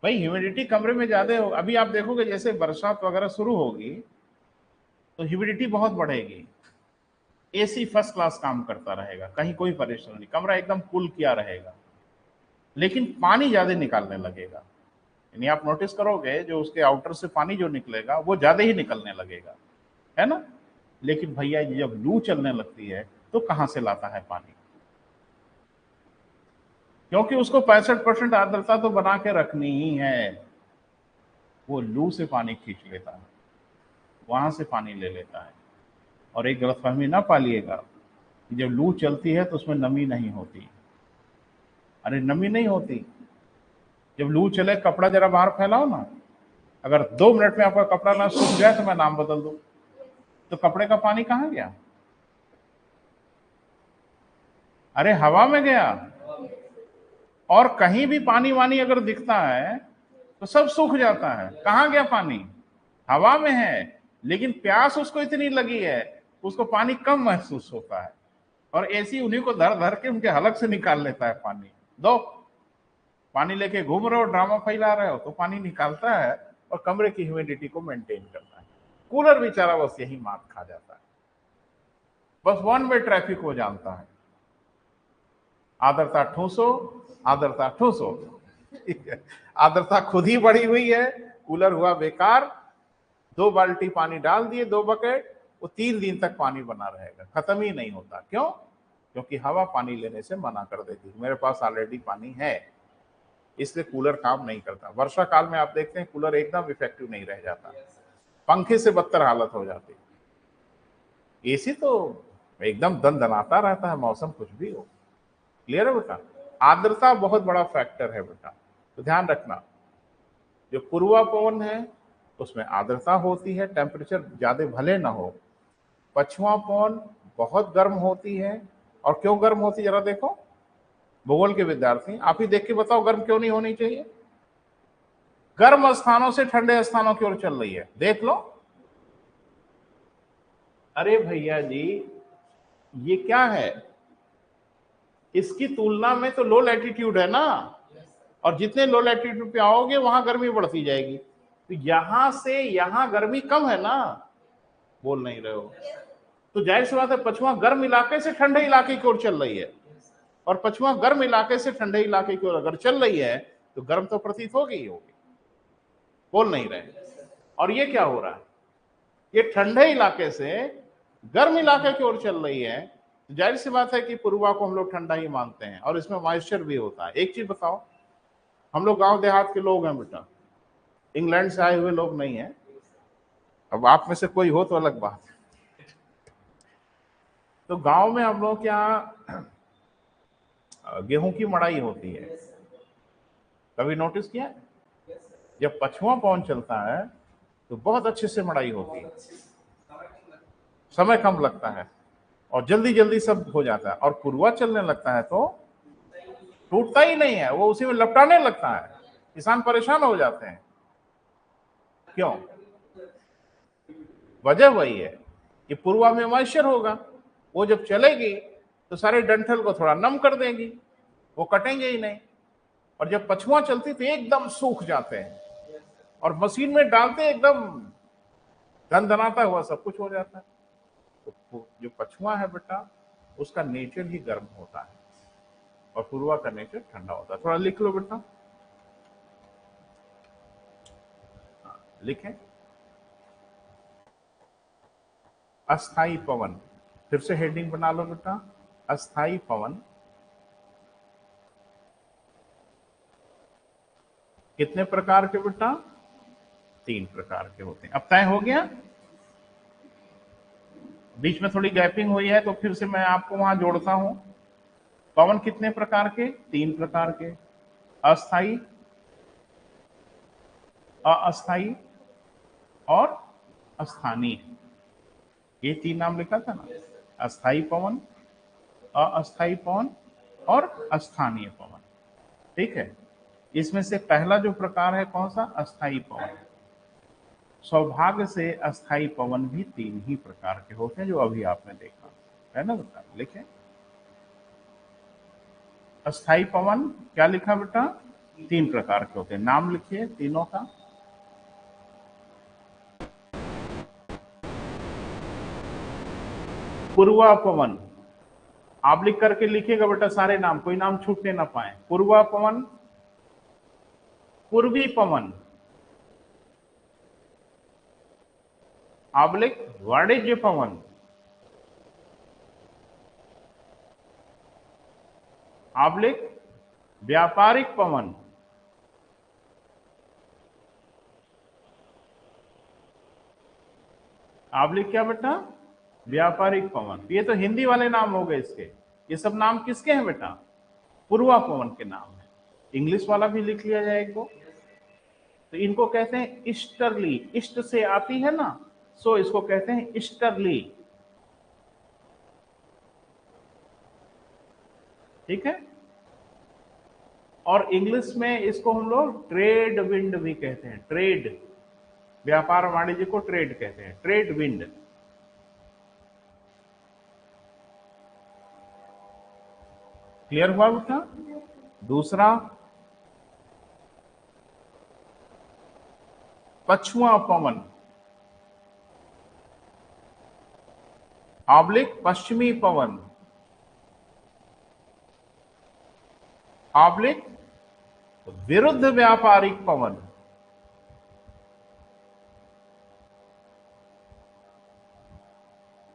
भाई ह्यूमिडिटी कमरे में ज्यादा हो, अभी आप देखोगे जैसे बरसात वगैरह शुरू होगी तो ह्यूमिडिटी बहुत बढ़ेगी। एसी फर्स्ट क्लास काम करता रहेगा, कहीं कोई परेशानी नहीं, कमरा एकदम कूल किया रहेगा, लेकिन पानी ज्यादा निकालने लगेगा। यानी आप नोटिस करोगे जो उसके आउटर से पानी जो निकलेगा वो ज्यादा ही निकलने लगेगा, है ना। लेकिन भैया जब लू चलने लगती है तो कहां से लाता है पानी, क्योंकि उसको 65% आर्द्रता तो बना के रखनी ही है। वो लू से पानी खींच लेता है, वहां से पानी ले लेता है। और एक गलतफहमी ना पालिएगा कि जब लू चलती है तो उसमें नमी नहीं होती। अरे नमी नहीं होती। जब लू चले, कपड़ा जरा बाहर फैलाओ ना, अगर 2 मिनट में आपका कपड़ा ना सूख जाए तो मैं नाम बदल दूं, तो कपड़े का पानी कहां गया? अरे हवा में गया। और कहीं भी पानी वानी अगर दिखता है तो सब सूख जाता है। कहां गया पानी? हवा में है, लेकिन प्यास उसको इतनी लगी है उसको पानी कम महसूस होता है। और एसी उन्हीं को धर धर के उनके हलक से निकाल लेता है पानी। दो, पानी लेके घूम रहे हो, ड्रामा फैला रहे हो, तो पानी निकालता है और कमरे की ह्यूमिडिटी को मेंटेन करता है। कूलर बेचारा बस यही मात खा जाता है, बस वन वे ट्रैफिक वो जानता है। आर्द्रता ठूसो, आर्द्रता ठूसो आर्द्रता खुद ही बढ़ी हुई है, कूलर हुआ बेकार। 2 बाल्टी पानी डाल दिए, 2 बकेट, वो 3 दिन तक पानी बना रहेगा, खत्म ही नहीं होता। क्यों? क्योंकि हवा पानी लेने से मना कर देती है, मेरे पास ऑलरेडी पानी है, इसलिए कूलर काम नहीं करता। वर्षा काल में आप देखते हैं कूलर एकदम इफेक्टिव नहीं रह जाता, पंखे से बदतर हालत हो जाती। एसी तो एकदम दनदनाता रहता है, मौसम कुछ भी हो। क्लियर है बेटा? आर्द्रता बहुत बड़ा फैक्टर है बेटा, तो ध्यान रखना। जो पूर्वा पवन है उसमें आर्द्रता होती है, टेम्परेचर ज्यादा भले ना हो। पछुआ पवन बहुत गर्म होती है। और क्यों गर्म होती है जरा देखो, भूगोल के विद्यार्थी आप ही देख के बताओ गर्म क्यों नहीं होनी चाहिए। गर्म स्थानों से ठंडे स्थानों की ओर चल रही है, देख लो। अरे भैया जी ये क्या है, इसकी तुलना में तो लो लैटिट्यूड है ना, और जितने लो लैटिट्यूड पे आओगे वहां गर्मी बढ़ती जाएगी। तो यहां से यहां गर्मी कम है ना, बोल नहीं रहे हो। तो जाहिर सी बात है पछुआ गर्म इलाके से ठंडे इलाके की ओर चल रही है, और पछुआ गर्म इलाके से ठंडे इलाके की ओर अगर चल रही है तो गर्म तो प्रतीत होगी ही होगी, बोल नहीं रहे। और ये क्या हो रहा है, ये ठंडे इलाके से गर्म इलाके की ओर चल रही है, तो जाहिर सी बात है कि पूर्वा को हम लोग ठंडा ही मानते हैं, और इसमें मॉइस्चर भी होता है। एक चीज बताओ, हम लोग गांव देहात के लोग हैं बेटा, इंग्लैंड से आए हुए लोग नहीं है। अब आप में से कोई हो तो अलग बात है। तो गांव में हम लोग क्या, गेहूं की मड़ाई होती है, कभी नोटिस किया? जब पछुआ पवन चलता है तो बहुत अच्छे से मड़ाई होती है, समय कम लगता है और जल्दी जल्दी सब हो जाता है। और पूर्वा चलने लगता है तो टूटता ही नहीं है, वो उसी में लपटाने लगता है, किसान परेशान हो जाते हैं। क्यों? वजह वही है कि पूर्वा में मॉइस्चर होगा, वो जब चलेगी तो सारे डंठल को थोड़ा नम कर देगी, वो कटेंगे ही नहीं। और जब पछुआ चलती तो एकदम सूख जाते हैं, और मशीन में डालते एकदम दनदनाता हुआ सब कुछ हो जाता है। तो जो पछुआ है बेटा, उसका नेचर ही गर्म होता है और पूर्वा का नेचर ठंडा होता है। थोड़ा लिख लो बेटा, लिखें। अस्थाई पवन, फिर से हेडिंग बना लो बेटा, अस्थाई पवन कितने प्रकार के बेटा? 3 प्रकार के होते हैं। अब तय हो गया? बीच में थोड़ी गैपिंग हुई है तो फिर से मैं आपको वहां जोड़ता हूं। पवन कितने प्रकार के? 3 प्रकार के, अस्थाई, अस्थाई और स्थानीय। ये 3 नाम लिखा था ना, अस्थाई पवन, अस्थाई पवन और स्थानीय पवन। ठीक है, इसमें से पहला जो प्रकार है कौन सा? अस्थाई पवन। सौभाग्य से अस्थाई पवन भी 3 ही प्रकार के होते हैं, जो अभी आपने देखा है ना बेटा। लिखें, अस्थाई पवन क्या लिखा बेटा? 3 प्रकार के होते हैं। नाम लिखिए तीनों का। पूर्वा पवन, आप लिख करके लिखिएगा बेटा सारे नाम, कोई नाम छूटने ना पाए। पूर्वा पवन, पूर्वी पवन, आबलिक वाणिज्य पवन, आबलिक व्यापारिक पवन, आबलिक क्या बेटा? व्यापारिक पवन। ये तो हिंदी वाले नाम हो गए इसके। ये सब नाम किसके हैं बेटा? पूर्वा पवन के नाम है। इंग्लिश वाला भी लिख लिया जाए एक दो। तो इनको कहते हैं ईस्टर्ली, ईस्ट से आती है ना, सो इसको कहते हैं ईस्टर्ली। ठीक है, और इंग्लिश में इसको हम लोग ट्रेड विंड भी कहते हैं। ट्रेड, व्यापार वाणिज्य को ट्रेड कहते हैं, ट्रेड विंड। क्लियर हुआ बेटा? दूसरा, पछुआ पवन, आबलिक पश्चिमी पवन, आबलिक विरुद्ध व्यापारिक पवन,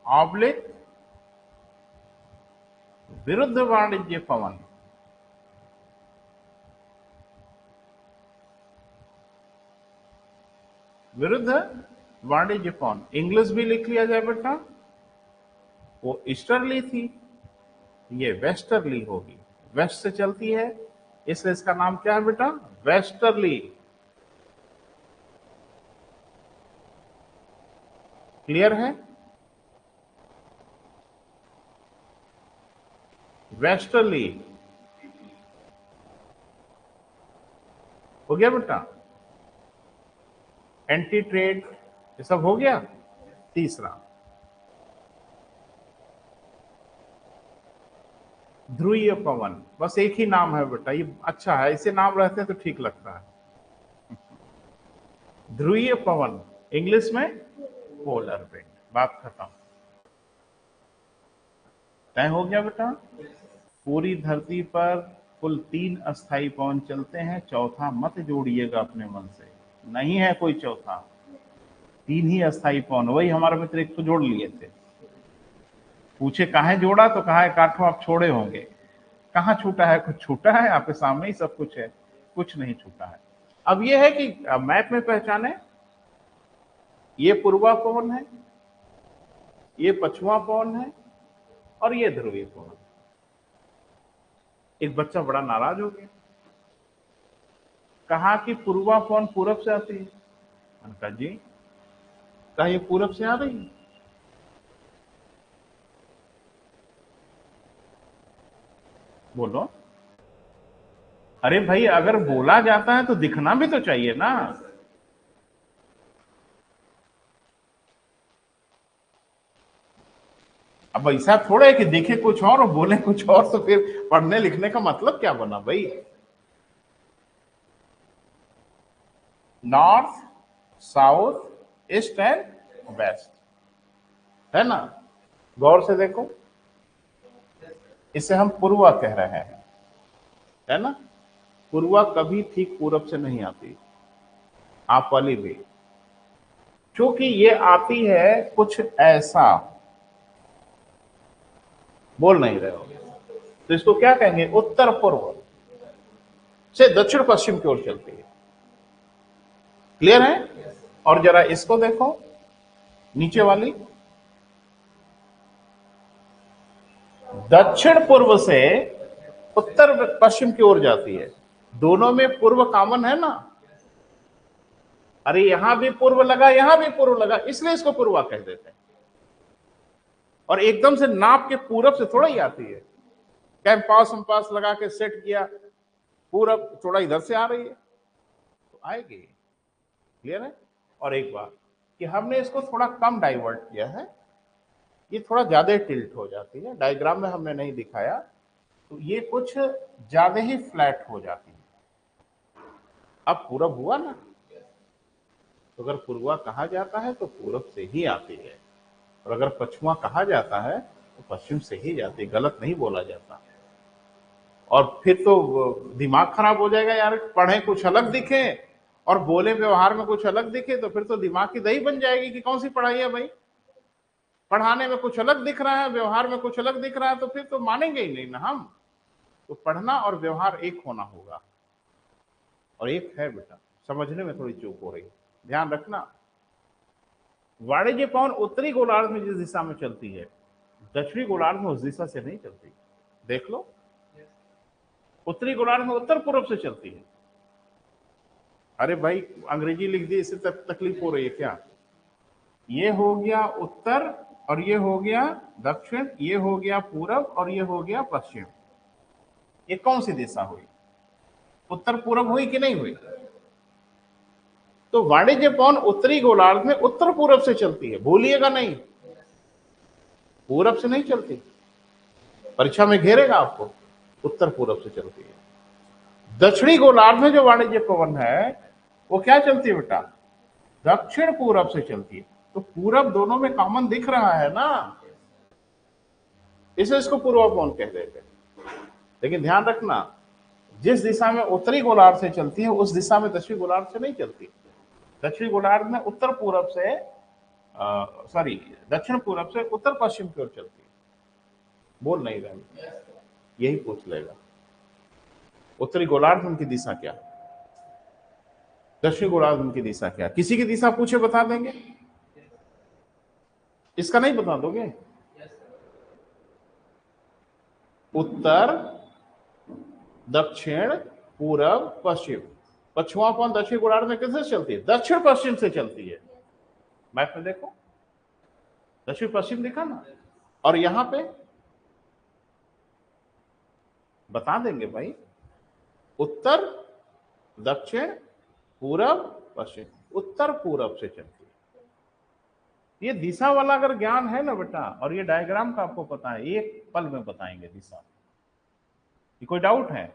आबलिक विरुद्ध वाणिज्य पवन, विरुद्ध वाणिज्य पवन। इंग्लिश भी लिख लिया जाए बेटा। वो ईस्टर्ली थी, ये वेस्टर्ली होगी, वेस्ट से चलती है, इसलिए इसका नाम क्या है बेटा? वेस्टर्ली। क्लियर है? वेस्टर्ली हो गया बेटा। एंटी ट्रेड, ये सब हो गया। तीसरा, ध्रुवीय पवन। बस एक ही नाम है बेटा, ये अच्छा है, ऐसे नाम रहते हैं तो ठीक लगता है। ध्रुवीय पवन, इंग्लिश में पोलर विंड। बात खत्म। तय हो गया बेटा। पूरी धरती पर कुल 3 अस्थाई पवन चलते हैं, चौथा मत जोड़िएगा अपने मन से, नहीं है कोई चौथा। 3 ही अस्थाई पवन। वही हमारे मित्र एक तो जोड़ लिए थे, पूछे कहा जोड़ा, तो कहा काठो आप छोड़े होंगे। कहाँ छूटा है? कुछ छूटा है? आपके सामने ही सब कुछ है, कुछ नहीं छूटा है। अब यह है कि मैप में पहचाने, ये पूर्वा पवन है, ये पछुआ पवन है और ये ध्रुवीय पवन। एक बच्चा बड़ा नाराज हो गया, कहा कि पूर्वा पवन पूरब से आती है। मैंने कहा जी, कहा ये पूरब से आ रही है? बोलो। अरे भाई, अगर बोला जाता है तो दिखना भी तो चाहिए ना। अब ऐसा थोड़ा है कि दिखे कुछ और बोले कुछ और, तो फिर पढ़ने लिखने का मतलब क्या बना भाई? North, south, east and west, है ना। गौर से देखो, इसे हम पूर्वा कह रहे हैं, है ना। पूर्वा कभी ठीक पूरब से नहीं आती, आप वाली भी, क्योंकि ये आती है कुछ ऐसा, बोल नहीं रहे हो, तो इसको क्या कहेंगे, उत्तर पूर्व से दक्षिण पश्चिम की ओर चलती है। क्लियर है। और जरा इसको देखो, नीचे वाली, दक्षिण पूर्व से उत्तर पश्चिम की ओर जाती है। दोनों में पूर्व कॉमन है ना। अरे यहां भी पूर्व लगा, यहां भी पूर्व लगा, इसलिए इसको पूर्वा कह देते हैं। और एकदम से नाप के पूरब से थोड़ा ही आती है, कैंपास वंपास लगा के सेट किया, पूरब थोड़ा इधर से आ रही है तो आएगी। क्लियर है। और एक बात कि हमने इसको थोड़ा कम डाइवर्ट किया है, ये थोड़ा ज्यादा टिल्ट हो जाती है, डायग्राम में हमने नहीं दिखाया, तो ये कुछ ज्यादा ही फ्लैट हो जाती है। अब पूरब हुआ ना, तो अगर पूर्वा कहा जाता है तो पूरब से ही आती है, और अगर पश्चिमा कहा जाता है तो पश्चिम से ही जाती है, गलत नहीं बोला जाता। और फिर तो दिमाग खराब हो जाएगा यार, पढ़े कुछ अलग दिखे और बोले व्यवहार में कुछ अलग दिखे, तो फिर तो दिमाग की दही बन जाएगी कि कौन सी पढ़ाई है भाई। पढ़ाने में कुछ अलग दिख रहा है, व्यवहार में कुछ अलग दिख रहा है, तो फिर तो मानेंगे ही नहीं ना हम। तो पढ़ना और व्यवहार एक होना होगा, और एक है बेटा, समझने में थोड़ी चूक हो रही, ध्यान रखना। वाणिज्य पवन उत्तरी गोलार्ध में जिस दिशा में चलती है, दक्षिणी गोलार्ध में उस दिशा से नहीं चलती। देख लो, उत्तरी गोलार्ध में उत्तर पूर्व से चलती है। अरे भाई अंग्रेजी लिख दी, इससे तकलीफ हो रही है क्या। ये हो गया उत्तर, और ये हो गया दक्षिण, ये हो गया पूरब, और ये हो गया पश्चिम। ये कौन सी दिशा हुई, उत्तर पूरब हुई कि नहीं हुई। तो वाणिज्य पवन उत्तरी गोलार्ध में उत्तर पूरब से चलती है, भूलिएगा नहीं, पूरब से नहीं चलती। परीक्षा में घेरेगा आपको, उत्तर पूरब से चलती है। दक्षिणी गोलार्ध में जो वाणिज्य पवन है वो क्या चलती है बेटा, दक्षिण पूरब से चलती है। तो पूरब दोनों में कॉमन दिख रहा है ना, इसे इसको पूर्वा पवन कह देते हैं। लेकिन ध्यान रखना, जिस दिशा में उत्तरी गोलार्ध से चलती है उस दिशा में दक्षिणी गोलार्ध से नहीं चलती। दक्षिणी गोलार्ध में उत्तर पूरब से सॉरी दक्षिण पूरब से उत्तर पश्चिम की ओर चलती है। बोल नहीं रहे, यही पूछ लेगा, उत्तरी गोलार्ध उनकी दिशा क्या, दक्षिणी गोलार्ध उनकी दिशा क्या। किसी की दिशा पूछे बता देंगे, इसका नहीं बता दोगे। उत्तर, दक्षिण, पूरब, पश्चिम। पश्चिमा पवन दक्षिण गोलार्ध में किससे चलती है, दक्षिण पश्चिम से चलती है। मैप में देखो, दक्षिण पश्चिम दिखा ना, और यहां पे बता देंगे भाई, उत्तर, दक्षिण, पूरब, पश्चिम। उत्तर पूरब से चलती है। ये दिशा वाला अगर ज्ञान है ना बेटा, और ये डायग्राम का आपको पता है, एक पल में बताएंगे दिशा। ये कोई डाउट है,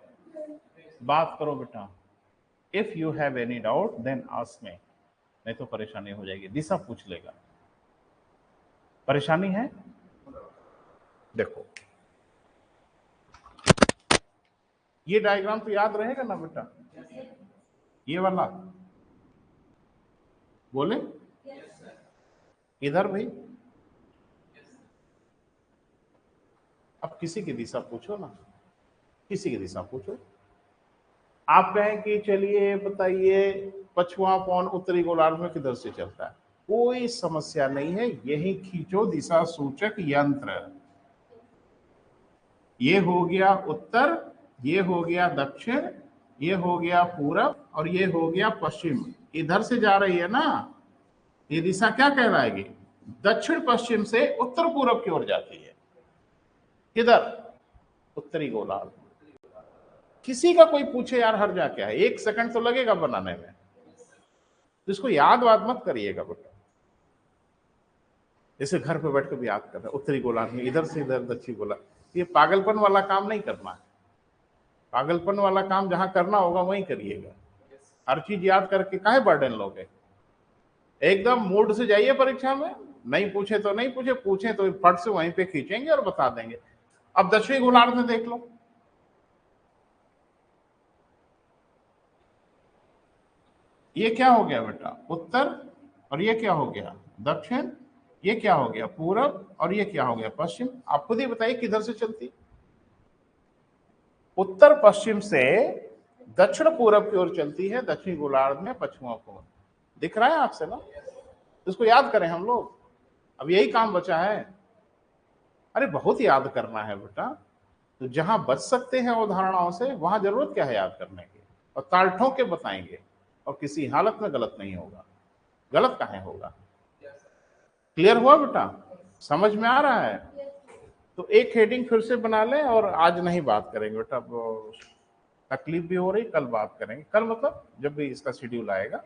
बात करो बेटा। If you have any doubt then ask me, नहीं तो परेशानी हो जाएगी। दिशा पूछ लेगा, परेशानी है। देखो ये डायग्राम तो याद रहेगा ना बेटा, ये वाला बोले इधर भाई। अब किसी की दिशा पूछो ना, किसी की दिशा पूछो। आप कहें कि चलिए बताइए पश्चिमा पवन उत्तरी गोलार्ध में किधर से चलता है, कोई समस्या नहीं है, यही खींचो दिशा सूचक यंत्र। ये हो गया उत्तर, ये हो गया दक्षिण, ये हो गया पूरब, और ये हो गया पश्चिम। इधर से जा रही है ना, ये दिशा क्या कहलाएगी, दक्षिण पश्चिम से उत्तर पूरब की ओर जाती है। किधर, उत्तरी गोलार्ध। किसी का कोई पूछे यार हर जा क्या है, 1 सेकंड तो लगेगा बनाने में, तो इसको याद वाद मत करिएगा बेटा। जैसे घर पे बैठ के भी याद कर रहे, उत्तरी गोलार्ध में इधर से इधर दक्षिण गोलार्ध, ये पागलपन वाला काम नहीं करना है। पागलपन वाला काम जहां करना होगा वहीं करिएगा। हर चीज याद करके काहे बर्डन लोगे। एकदम मूड से जाइए परीक्षा में, नहीं पूछे तो नहीं पूछे, पूछे तो फट से वहीं पे खींचेंगे और बता देंगे। अब दक्षिणी गोलार्ध में देख लो, ये क्या हो गया बेटा, उत्तर, और ये क्या हो गया दक्षिण, ये क्या हो गया पूरब, और ये क्या हो गया पश्चिम। आप खुद ही बताइए किधर से चलती, उत्तर पश्चिम से दक्षिण पूरब की ओर चलती है दक्षिणी गोलार्ध में पश्चिमा पवन। दिख रहा है आपसे ना, इसको याद करें हम लोग, अब यही काम बचा है। अरे बहुत याद करना है बेटा, तो जहां बच सकते हैं उदाहरणों से वहां जरूरत क्या है याद करने की, और ताल ठोक के बताएंगे, और किसी हालत में गलत नहीं होगा। गलत कहाँ होगा। क्लियर हुआ बेटा, समझ में आ रहा है। तो एक हेडिंग फिर से बना लें, और आज नहीं बात करेंगे बेटा, तकलीफ भी हो रही, कल बात करेंगे, कल मतलब जब भी इसका शेड्यूल आएगा।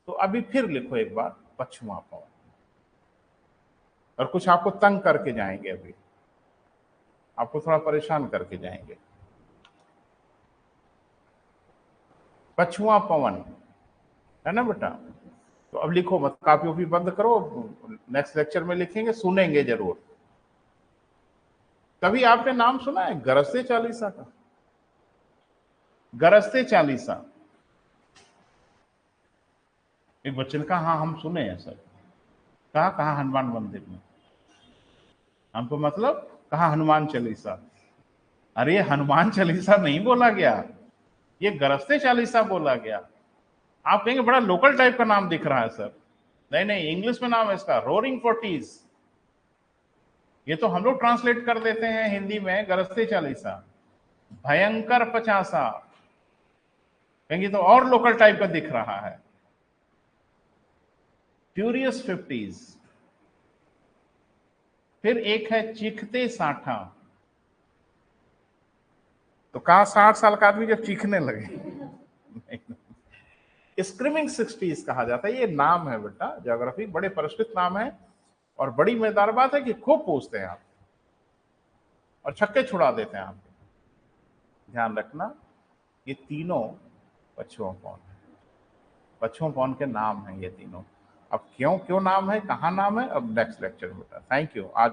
तो अभी फिर लिखो एक बार पश्चिमा पवन, और कुछ आपको तंग करके जाएंगे, अभी आपको थोड़ा परेशान करके जाएंगे। पछुआ पवन है ना बेटा। तो अब लिखो मत, कॉपी वॉपी बंद करो, नेक्स्ट लेक्चर में लिखेंगे, सुनेंगे जरूर। कभी आपने नाम सुना है गरजते चालीसा का? गरजते चालीसा एक बच्चे ने कहा हाँ हम सुने हैं सर। कहा कहा हनुमान मंदिर में। हमको मतलब कहा हनुमान चालीसा। अरे हनुमान चालीसा नहीं बोला गया, ये गरजते चालीसा बोला गया। आप कहेंगे बड़ा लोकल टाइप का नाम दिख रहा है सर। नहीं नहीं, इंग्लिश में नाम है इसका रोरिंग फोर्टीज। ये तो हम लोग ट्रांसलेट कर देते हैं हिंदी में गरजते चालीसा, भयंकर पचासा कहेंगे तो और लोकल टाइप का दिख रहा है। फ्यूरियस फिफ्टीज, फिर एक है चीखते साठा। तो कहा 60 साल का आदमी जब चीखने लगे। स्क्रीमिंग सिक्सटीज कहा जाता है। ये नाम है बेटा ज्योग्राफी, बड़े परिष्कृत नाम है, और बड़ी मजेदार बात है कि खूब पूछते हैं आप, और छक्के छुड़ा देते हैं आप। ध्यान रखना, ये तीनों पछुआ पवन है, पछुआ पवन के नाम है ये तीनों। अब क्यों क्यों नाम है, कहाँ नाम है, अब नेक्स्ट लेक्चर में बेटा। Thank you. आज